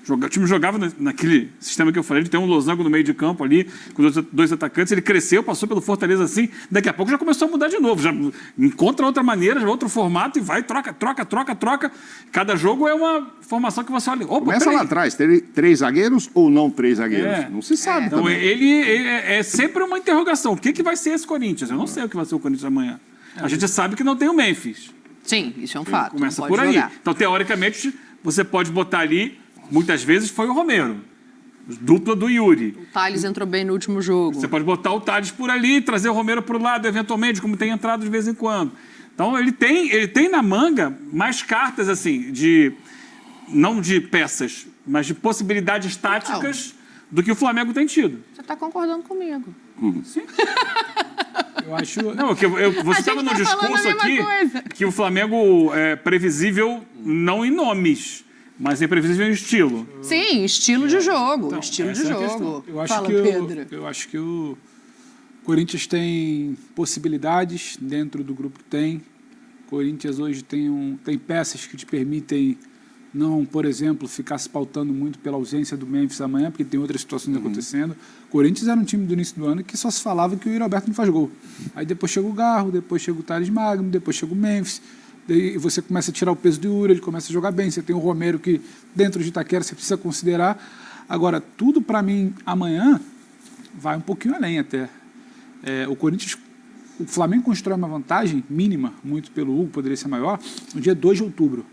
o time jogava naquele sistema que eu falei, ele tem um losango no meio de campo ali, com dois atacantes, ele cresceu, passou pelo Fortaleza assim, daqui a pouco já começou a mudar de novo, já encontra outra maneira, outro formato e vai, troca. Cada jogo é uma formação que você olha... Começa lá atrás, 3 zagueiros ou não 3 zagueiros? Não se sabe então, também. Ele é sempre uma interrogação. O que vai ser esse Corinthians? Eu não sei o que vai ser o Corinthians amanhã. A gente sabe que não tem o Memphis. Sim, isso é um fato. Começa por aí. Então, teoricamente, você pode botar ali... Muitas vezes foi o Romero, dupla do Yuri. O Thales entrou bem no último jogo. Você pode botar o Thales por ali, trazer o Romero para o lado, eventualmente, como tem entrado de vez em quando. Então, ele tem na manga mais cartas, assim, não de peças mas de possibilidades táticas do que o Flamengo tem tido. Você está concordando comigo. Sim. Eu acho... Não, você estava no discurso aqui que o Flamengo é previsível não em nomes, mas é previsível em estilo. Sim, estilo de jogo. Então, estilo de essa é a jogo. Eu acho Fala, que Pedro. eu acho que o Corinthians tem possibilidades dentro do grupo que tem. O Corinthians hoje tem peças que te permitem não, por exemplo, ficar se pautando muito pela ausência do Memphis amanhã, porque tem outras situações acontecendo. O Corinthians era um time do início do ano que só se falava que o Yuri Alberto não faz gol. Aí depois chega o Garro, depois chega o Thales Magno, depois chega o Memphis. Daí você começa a tirar o peso do Yuri, ele começa a jogar bem. Você tem o Romero que, dentro de Itaquera, você precisa considerar. Agora, tudo para mim, amanhã, vai um pouquinho além até. O Flamengo constrói uma vantagem mínima, muito pelo Hugo, poderia ser maior, no dia 2 de outubro.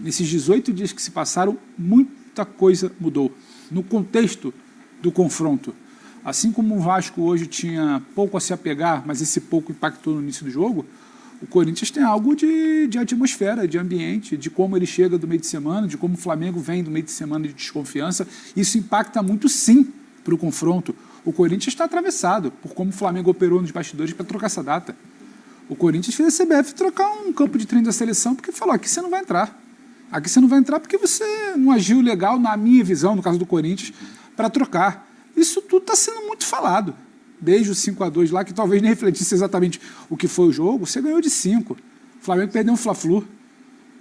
Nesses 18 dias que se passaram, muita coisa mudou. No contexto do confronto. Assim como o Vasco hoje tinha pouco a se apegar, mas esse pouco impactou no início do jogo, o Corinthians tem algo de atmosfera, de ambiente, de como ele chega do meio de semana, de como o Flamengo vem do meio de semana de desconfiança. Isso impacta muito, sim, para o confronto. O Corinthians está atravessado por como o Flamengo operou nos bastidores para trocar essa data. O Corinthians fez a CBF trocar um campo de treino da seleção porque falou, aqui você não vai entrar. Aqui você não vai entrar porque você não agiu legal, na minha visão, no caso do Corinthians, para trocar. Isso tudo está sendo muito falado. Desde o 5-2 lá, que talvez nem refletisse exatamente o que foi o jogo, você ganhou de 5. O Flamengo perdeu um Fla-Flu.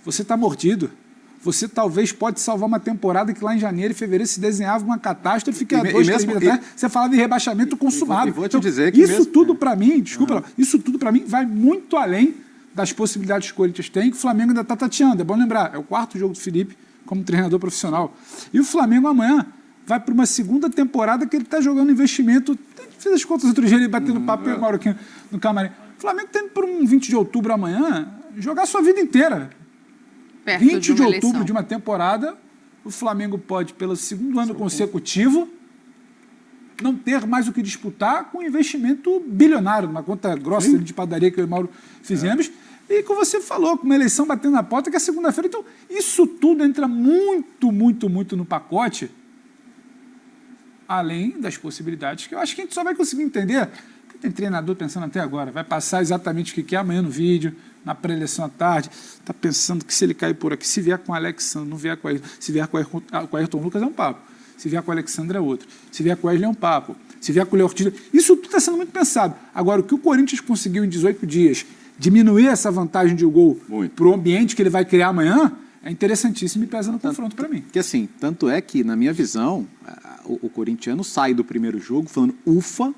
Você está mordido. Você talvez pode salvar uma temporada que lá em janeiro e fevereiro se desenhava uma catástrofe que há 2, 3 meses atrás você falava de rebaixamento consumado. E vou te dizer que isso tudo para mim, desculpa, isso tudo para mim vai muito além das possibilidades que o Corinthians tem, que o Flamengo ainda está tateando. É bom lembrar, é o 4º jogo do Felipe como treinador profissional. E o Flamengo amanhã vai para uma segunda temporada que ele está jogando investimento. Fiz as contas outro dia, ele batendo papo e o Mauro aqui no camarim. O Flamengo tem para um 20 de outubro amanhã jogar a sua vida inteira. Perto 20 de outubro eleição. de uma temporada, o Flamengo pode, pelo segundo ano consecutivo, não ter mais o que disputar com um investimento bilionário, uma conta grossa de padaria que eu e o Mauro fizemos, e que você falou, com uma eleição batendo na porta, que é segunda-feira. Então, isso tudo entra muito, muito, muito no pacote, além das possibilidades, que eu acho que a gente só vai conseguir entender. Tem treinador pensando até agora, vai passar exatamente o que quer amanhã no vídeo, na pré-eleição à tarde, está pensando que se ele cair por aqui, se vier com o Alexandre, não vier com a, se vier com o Ayrton Lucas é um papo, se vier com o Alexandre é outro, se vier com o Wesley é um papo, se vier com o Léo Ortiz, isso tudo está sendo muito pensado. Agora, o que o Corinthians conseguiu em 18 dias, diminuir essa vantagem de gol para o ambiente que ele vai criar amanhã, é interessantíssimo e pesa no confronto para mim. Porque assim, tanto é que, na minha visão, o corintiano sai do primeiro jogo falando, ufa,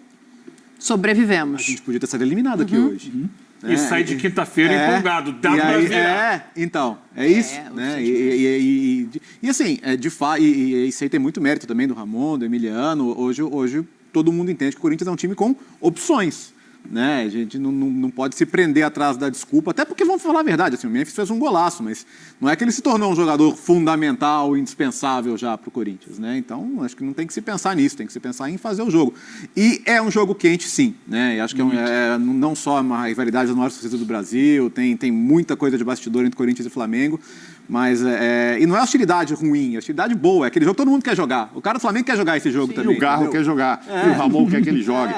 sobrevivemos. A gente podia ter sido eliminado aqui hoje. E sai de quinta-feira empolgado. Dá pra ver. Então, é isso. Né? E assim, de fato, e isso aí tem muito mérito também do Ramon, do Emiliano. Hoje todo mundo entende que o Corinthians é um time com opções. Né? A gente não pode se prender atrás da desculpa, até porque, vamos falar a verdade, assim, o Memphis fez um golaço, mas não é que ele se tornou um jogador fundamental, indispensável já para o Corinthians, né? Então, acho que não tem que se pensar nisso, tem que se pensar em fazer o jogo. E é um jogo quente, sim, né? E acho que não só uma rivalidade das maiores torcidas do Brasil, tem muita coisa de bastidor entre Corinthians e Flamengo, mas e não é hostilidade ruim, é hostilidade boa, é aquele jogo que todo mundo quer jogar. O cara do Flamengo quer jogar esse jogo também. E o Garro quer jogar, e o Ramon quer que ele jogue.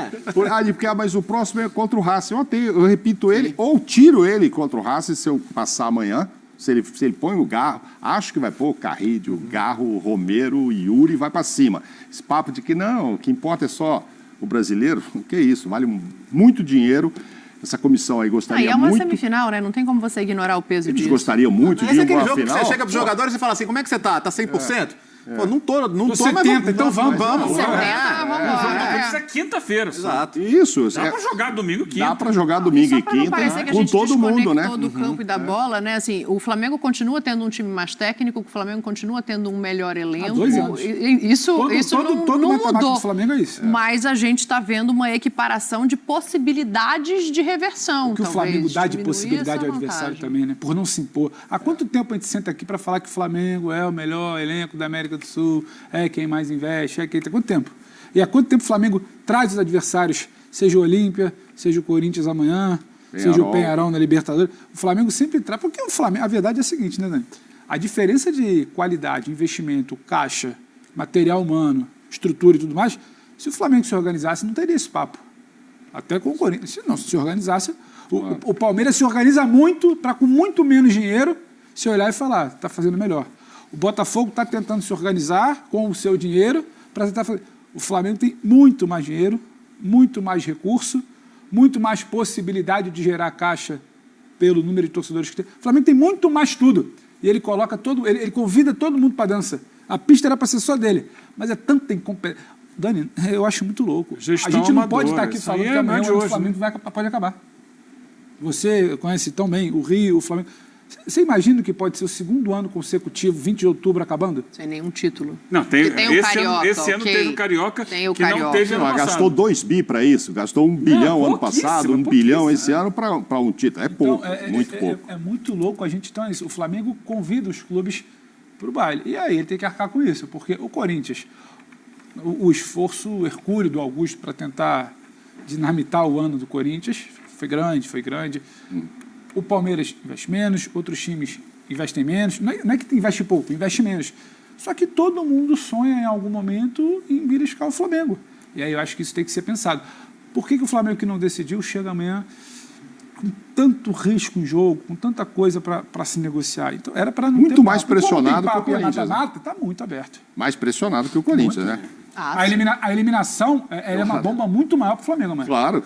Mas o próximo é contra o Racing. Eu repito ele, ou tiro ele contra o Racing se eu passar amanhã. Se ele põe o Garro, acho que vai pôr o Carrilho, o Garro, o Romero, o Yuri e vai para cima. Esse papo de que não, o que importa é só o brasileiro, o que é isso? Vale muito dinheiro. Essa comissão aí gostaria é uma muito... semifinal, né? Não tem como você ignorar o peso disso. Eles gostariam muito de ir para a jogo final. Que você chega para os jogadores e fala assim, como é que você tá? Tá 100%? Pô, não tô, 70, mas então vamos. 70, vamos. Isso é quinta-feira. Exato. Isso. Dá pra jogar domingo e quinta. Dá pra jogar domingo e quinta com todo mundo, né? Todo do campo e da bola, né? Assim, o Flamengo continua tendo um time mais técnico, o Flamengo continua tendo um melhor elenco. Há 2 anos. Isso não mudou. Do Flamengo é isso. Mas a gente está vendo uma equiparação de possibilidades de reversão. O que o Flamengo dá de possibilidade ao adversário também, né? Por não se impor. Há quanto tempo a gente senta aqui para falar que o Flamengo é o melhor elenco da América do Sul, é quem mais investe, é quem tem quanto tempo? E há quanto tempo o Flamengo traz os adversários, seja o Olímpia, seja o Corinthians amanhã, seja o Peñarol na Libertadores, o Flamengo sempre traz, porque o Flamengo, a verdade é a seguinte, né, Dani? A diferença de qualidade, investimento, caixa, material humano, estrutura e tudo mais, se o Flamengo se organizasse, não teria esse papo. Até com o Corinthians. Se não se organizasse, o Palmeiras se organiza muito para, com muito menos dinheiro, se olhar e falar, está fazendo melhor. O Botafogo está tentando se organizar com o seu dinheiro para tentar fazer. O Flamengo tem muito mais dinheiro, muito mais recurso, muito mais possibilidade de gerar caixa pelo número de torcedores que tem. O Flamengo tem muito mais tudo. E ele coloca ele convida todo mundo para dança. A pista era para ser só dele. Mas é tanta incompetência. Dani, eu acho muito louco. Gestão a gente não amadora, pode estar aqui falando que amanhã o Flamengo pode acabar. Você conhece tão bem o Rio, o Flamengo. Você imagina que pode ser o segundo ano consecutivo, 20 de outubro, acabando? Sem nenhum título. Não, tem o Carioca. Esse ano teve o Carioca, tem o que Carioca. não teve ano passado. Gastou 2 bi para isso, gastou 1 bilhão ano passado, 1 bilhão esse ano para um título. É pouco, muito pouco. É muito louco a gente então isso. O Flamengo convida os clubes para o baile. E aí ele tem que arcar com isso, porque o Corinthians, o esforço hercúleo do Augusto para tentar dinamitar o ano do Corinthians foi grande. O Palmeiras investe menos, outros times investem menos. Não é que investe pouco, investe menos. Só que todo mundo sonha em algum momento em beliscar o Flamengo. E aí eu acho que isso tem que ser pensado. Por que o Flamengo que não decidiu chega amanhã com tanto risco em jogo, com tanta coisa para se negociar? Então era para não muito ter mais pressionado que o Corinthians. Está muito aberto. Mais pressionado que o Corinthians, né? A eliminação é uma bomba muito maior para o Flamengo, mano. Claro,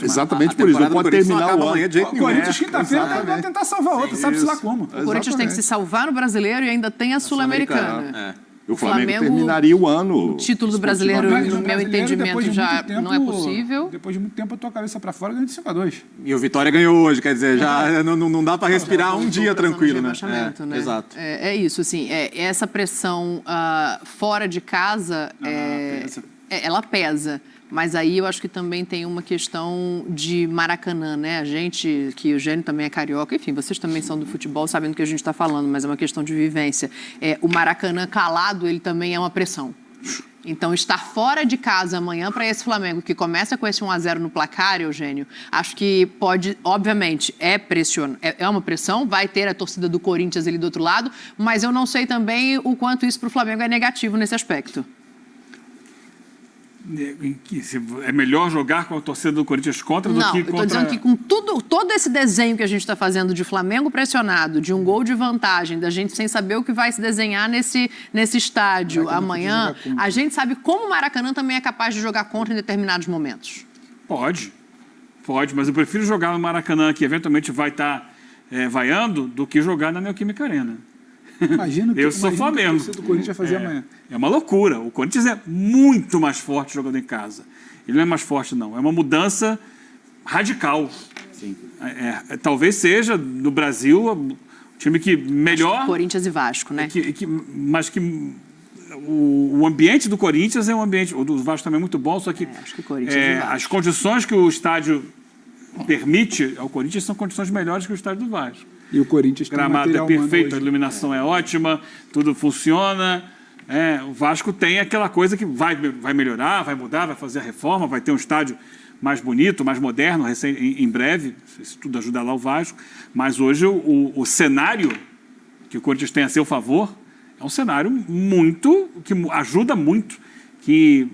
exatamente por isso. Não pode terminar o ano. O Corinthians, quinta-feira, vai tentar salvar outra, sabe-se lá como. O Corinthians tem que se salvar no Brasileiro e ainda tem a Sul-Americana. O Flamengo terminaria o ano. O título do Brasileiro, no meu entendimento, já não é possível. Depois de muito tempo, eu tô a cabeça para fora ganhando de 5-2. E o Vitória ganhou hoje, quer dizer, já não dá para respirar um dia tranquilo, né? Exato. É isso, assim, essa pressão fora de casa, ela pesa. Mas aí eu acho que também tem uma questão de Maracanã, né? A gente, que o Eugênio também é carioca, enfim, vocês também são do futebol, sabem do que a gente está falando, mas é uma questão de vivência. O Maracanã calado, ele também é uma pressão. Então, estar fora de casa amanhã para esse Flamengo, que começa com esse 1-0 no placar, Eugênio, acho que pode, obviamente, é uma pressão, vai ter a torcida do Corinthians ali do outro lado, mas eu não sei também o quanto isso para o Flamengo é negativo nesse aspecto. É melhor jogar com a torcida do Corinthians contra do que contra... Não, eu estou dizendo que com todo esse desenho que a gente está fazendo de Flamengo pressionado, de um gol de vantagem, da gente sem saber o que vai se desenhar nesse estádio amanhã, a gente sabe como o Maracanã também é capaz de jogar contra em determinados momentos. Pode, mas eu prefiro jogar no Maracanã, que eventualmente vai estar vaiando, do que jogar na Neoquímica Arena. Imagina que eu sou Flamengo. O Corinthians vai fazer amanhã. É uma loucura. O Corinthians é muito mais forte jogando em casa. Ele não é mais forte, não. É uma mudança radical. Sim. Talvez seja, no Brasil, o time que melhor... Corinthians e Vasco, né? Mas que o ambiente do Corinthians é um ambiente... O do Vasco também é muito bom, só que, acho que o Corinthians e Vasco. As condições que o estádio permite ao Corinthians são condições melhores que o estádio do Vasco. E o Corinthians tem gramado é perfeito, a iluminação é ótima, tudo funciona. O Vasco tem aquela coisa que vai melhorar, vai mudar, vai fazer a reforma, vai ter um estádio mais bonito, mais moderno, em breve, se tudo ajudar lá o Vasco. Mas hoje o cenário que o Corinthians tem a seu favor é um cenário que ajuda muito, que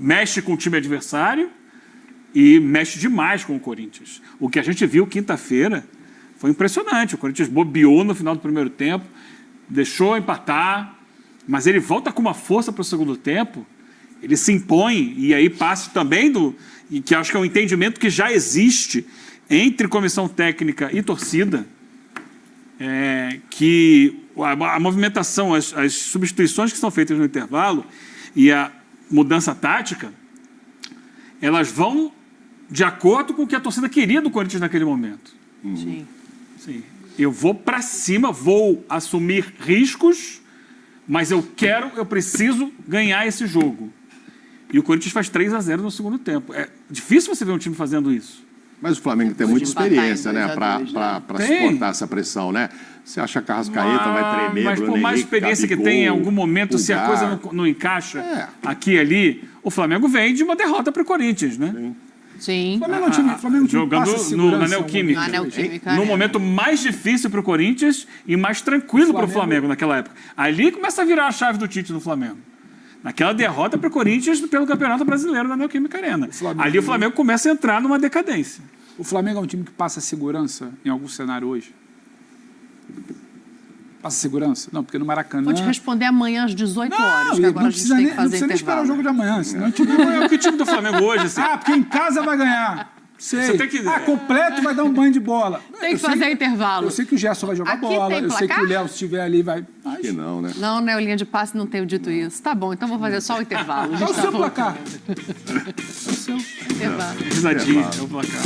mexe com o time adversário e mexe demais com o Corinthians. O que a gente viu quinta-feira foi impressionante. O Corinthians bobeou no final do primeiro tempo, deixou empatar, mas ele volta com uma força para o segundo tempo, ele se impõe, e aí passa também e que acho que é um entendimento que já existe entre comissão técnica e torcida, que a movimentação, as substituições que são feitas no intervalo e a mudança tática, elas vão de acordo com o que a torcida queria do Corinthians naquele momento. Sim. Sim. Eu vou para cima, vou assumir riscos, mas eu preciso ganhar esse jogo. E o Corinthians faz 3-0 no segundo tempo. É difícil você ver um time fazendo isso. Mas o Flamengo tem muita experiência, né, para suportar essa pressão, né? Você acha que a Arrascaeta vai tremer, mas por mais experiência que tem em algum momento, se a coisa não encaixa aqui e ali, o Flamengo vem de uma derrota para o Corinthians, né? Sim. Flamengo é um time que jogando passa segurança, na Neoquímica. Na Neoquímica, No momento mais difícil para o Corinthians e mais tranquilo para o Flamengo naquela época. Ali começa a virar a chave do Tite no Flamengo. Naquela derrota para o Corinthians pelo Campeonato Brasileiro da Neoquímica Arena. Ali o Flamengo começa a entrar numa decadência. O Flamengo é um time que passa segurança em algum cenário hoje? Passa segurança? Não, porque no Maracanã... Vou te responder amanhã às 18 horas, que agora a gente tem que fazer não precisa nem esperar o jogo de amanhã. Senão É o que time do Flamengo hoje, assim. porque em casa vai ganhar. Sei. Você tem que... completo vai dar um banho de bola. Tem que fazer intervalo. Eu sei que o Gerson vai jogar Aqui bola. tem Eu sei que placar? o Léo, se estiver ali, vai... Acho que não, né? Não, né? O linha de passe não tenho dito isso. Tá bom, então vou fazer só o intervalo. Qual o seu placar? Intervalo. Risadinha, é o placar.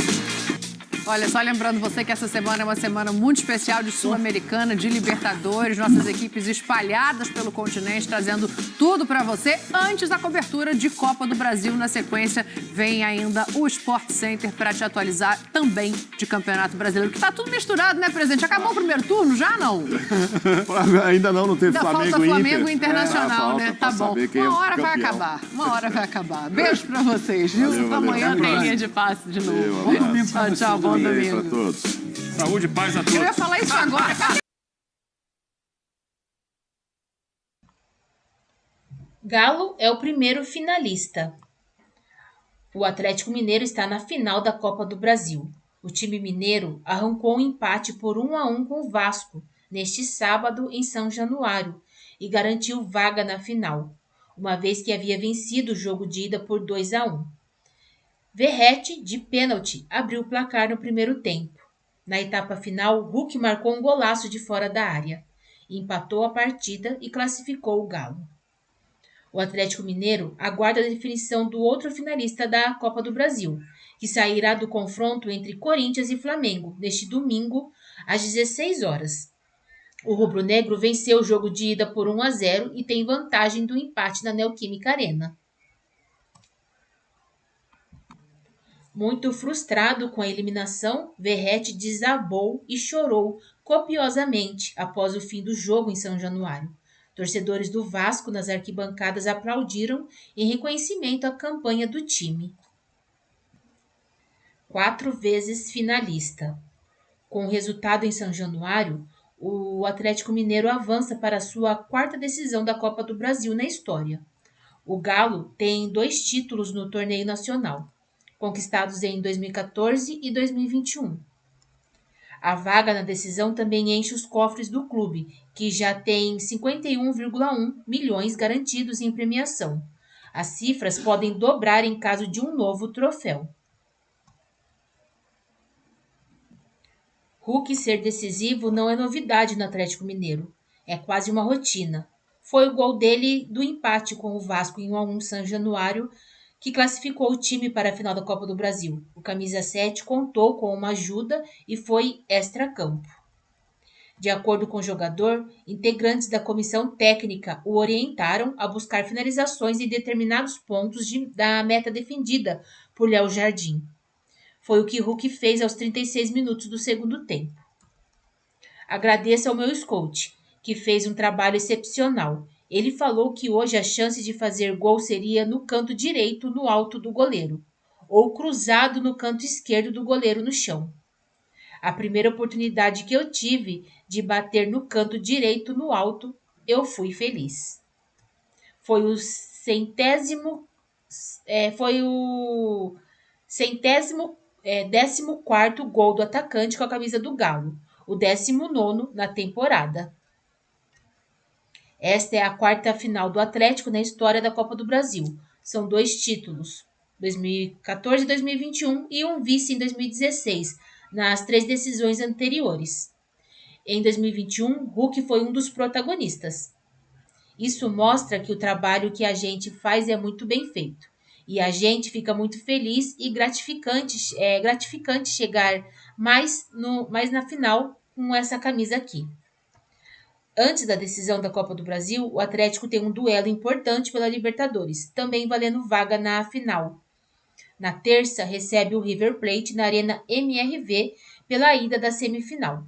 Olha, só lembrando você que essa semana é uma semana muito especial de Sul-Americana, de Libertadores, nossas equipes espalhadas pelo continente, trazendo tudo para você. Antes da cobertura de Copa do Brasil, na sequência, vem ainda o Sport Center para te atualizar também de Campeonato Brasileiro, que tá tudo misturado, né, presidente? Acabou o primeiro turno já, não? Ainda não teve Ainda Flamengo falta e Flamengo Inter. Internacional, Falta né? pra Tá bom. saber quem é Uma o hora vai campeão. acabar. Uma hora vai acabar. Beijo pra vocês, viu? Valeu, Amanhã valeu. tem linha de passe de novo. Valeu, um abraço. Tchau, tchau. Bom Beijo domingo. pra todos. Saúde, paz a todos. Eu ia falar isso agora, cara. Galo é o primeiro finalista. O Atlético Mineiro está na final da Copa do Brasil. O time mineiro arrancou um empate por 1-1 com o Vasco neste sábado em São Januário e garantiu vaga na final, uma vez que havia vencido o jogo de ida por 2-1. Verratti, de pênalti, abriu o placar no primeiro tempo. Na etapa final, Hulk marcou um golaço de fora da área, empatou a partida e classificou o Galo. O Atlético Mineiro aguarda a definição do outro finalista da Copa do Brasil, que sairá do confronto entre Corinthians e Flamengo neste domingo, às 16 horas. O rubro-negro venceu o jogo de ida por 1-0 e tem vantagem do empate na Neoquímica Arena. Muito frustrado com a eliminação, Verratti desabou e chorou copiosamente após o fim do jogo em São Januário. Torcedores do Vasco nas arquibancadas aplaudiram em reconhecimento à campanha do time. 4 vezes finalista. Com o resultado em São Januário, o Atlético Mineiro avança para a sua 4ª decisão da Copa do Brasil na história. O Galo tem 2 títulos no torneio nacional, conquistados em 2014 e 2021. A vaga na decisão também enche os cofres do clube, que já tem 51,1 milhões garantidos em premiação. As cifras podem dobrar em caso de um novo troféu. Hulk ser decisivo não é novidade no Atlético Mineiro. É quase uma rotina. Foi o gol dele do empate com o Vasco em 1-1 São Januário, que classificou o time para a final da Copa do Brasil. O camisa 7 contou com uma ajuda e foi extracampo. De acordo com o jogador, integrantes da comissão técnica o orientaram a buscar finalizações em determinados pontos da meta defendida por Léo Jardim. Foi o que Hulk fez aos 36 minutos do segundo tempo. Agradeço ao meu scout, que fez um trabalho excepcional. Ele falou que hoje a chance de fazer gol seria no canto direito no alto do goleiro, ou cruzado no canto esquerdo do goleiro no chão. A primeira oportunidade que eu tive de bater no canto direito no alto, eu fui feliz. Foi o 14º gol do atacante com a camisa do Galo, o 19º na temporada. Esta é a 4ª final do Atlético na história da Copa do Brasil. São 2 títulos, 2014 e 2021, e um vice em 2016, nas 3 decisões anteriores. Em 2021, Hulk foi um dos protagonistas. Isso mostra que o trabalho que a gente faz é muito bem feito. E a gente fica muito feliz e gratificante chegar mais na final com essa camisa aqui. Antes da decisão da Copa do Brasil, o Atlético tem um duelo importante pela Libertadores, também valendo vaga na final. Na terça, recebe o River Plate na Arena MRV pela ida da semifinal.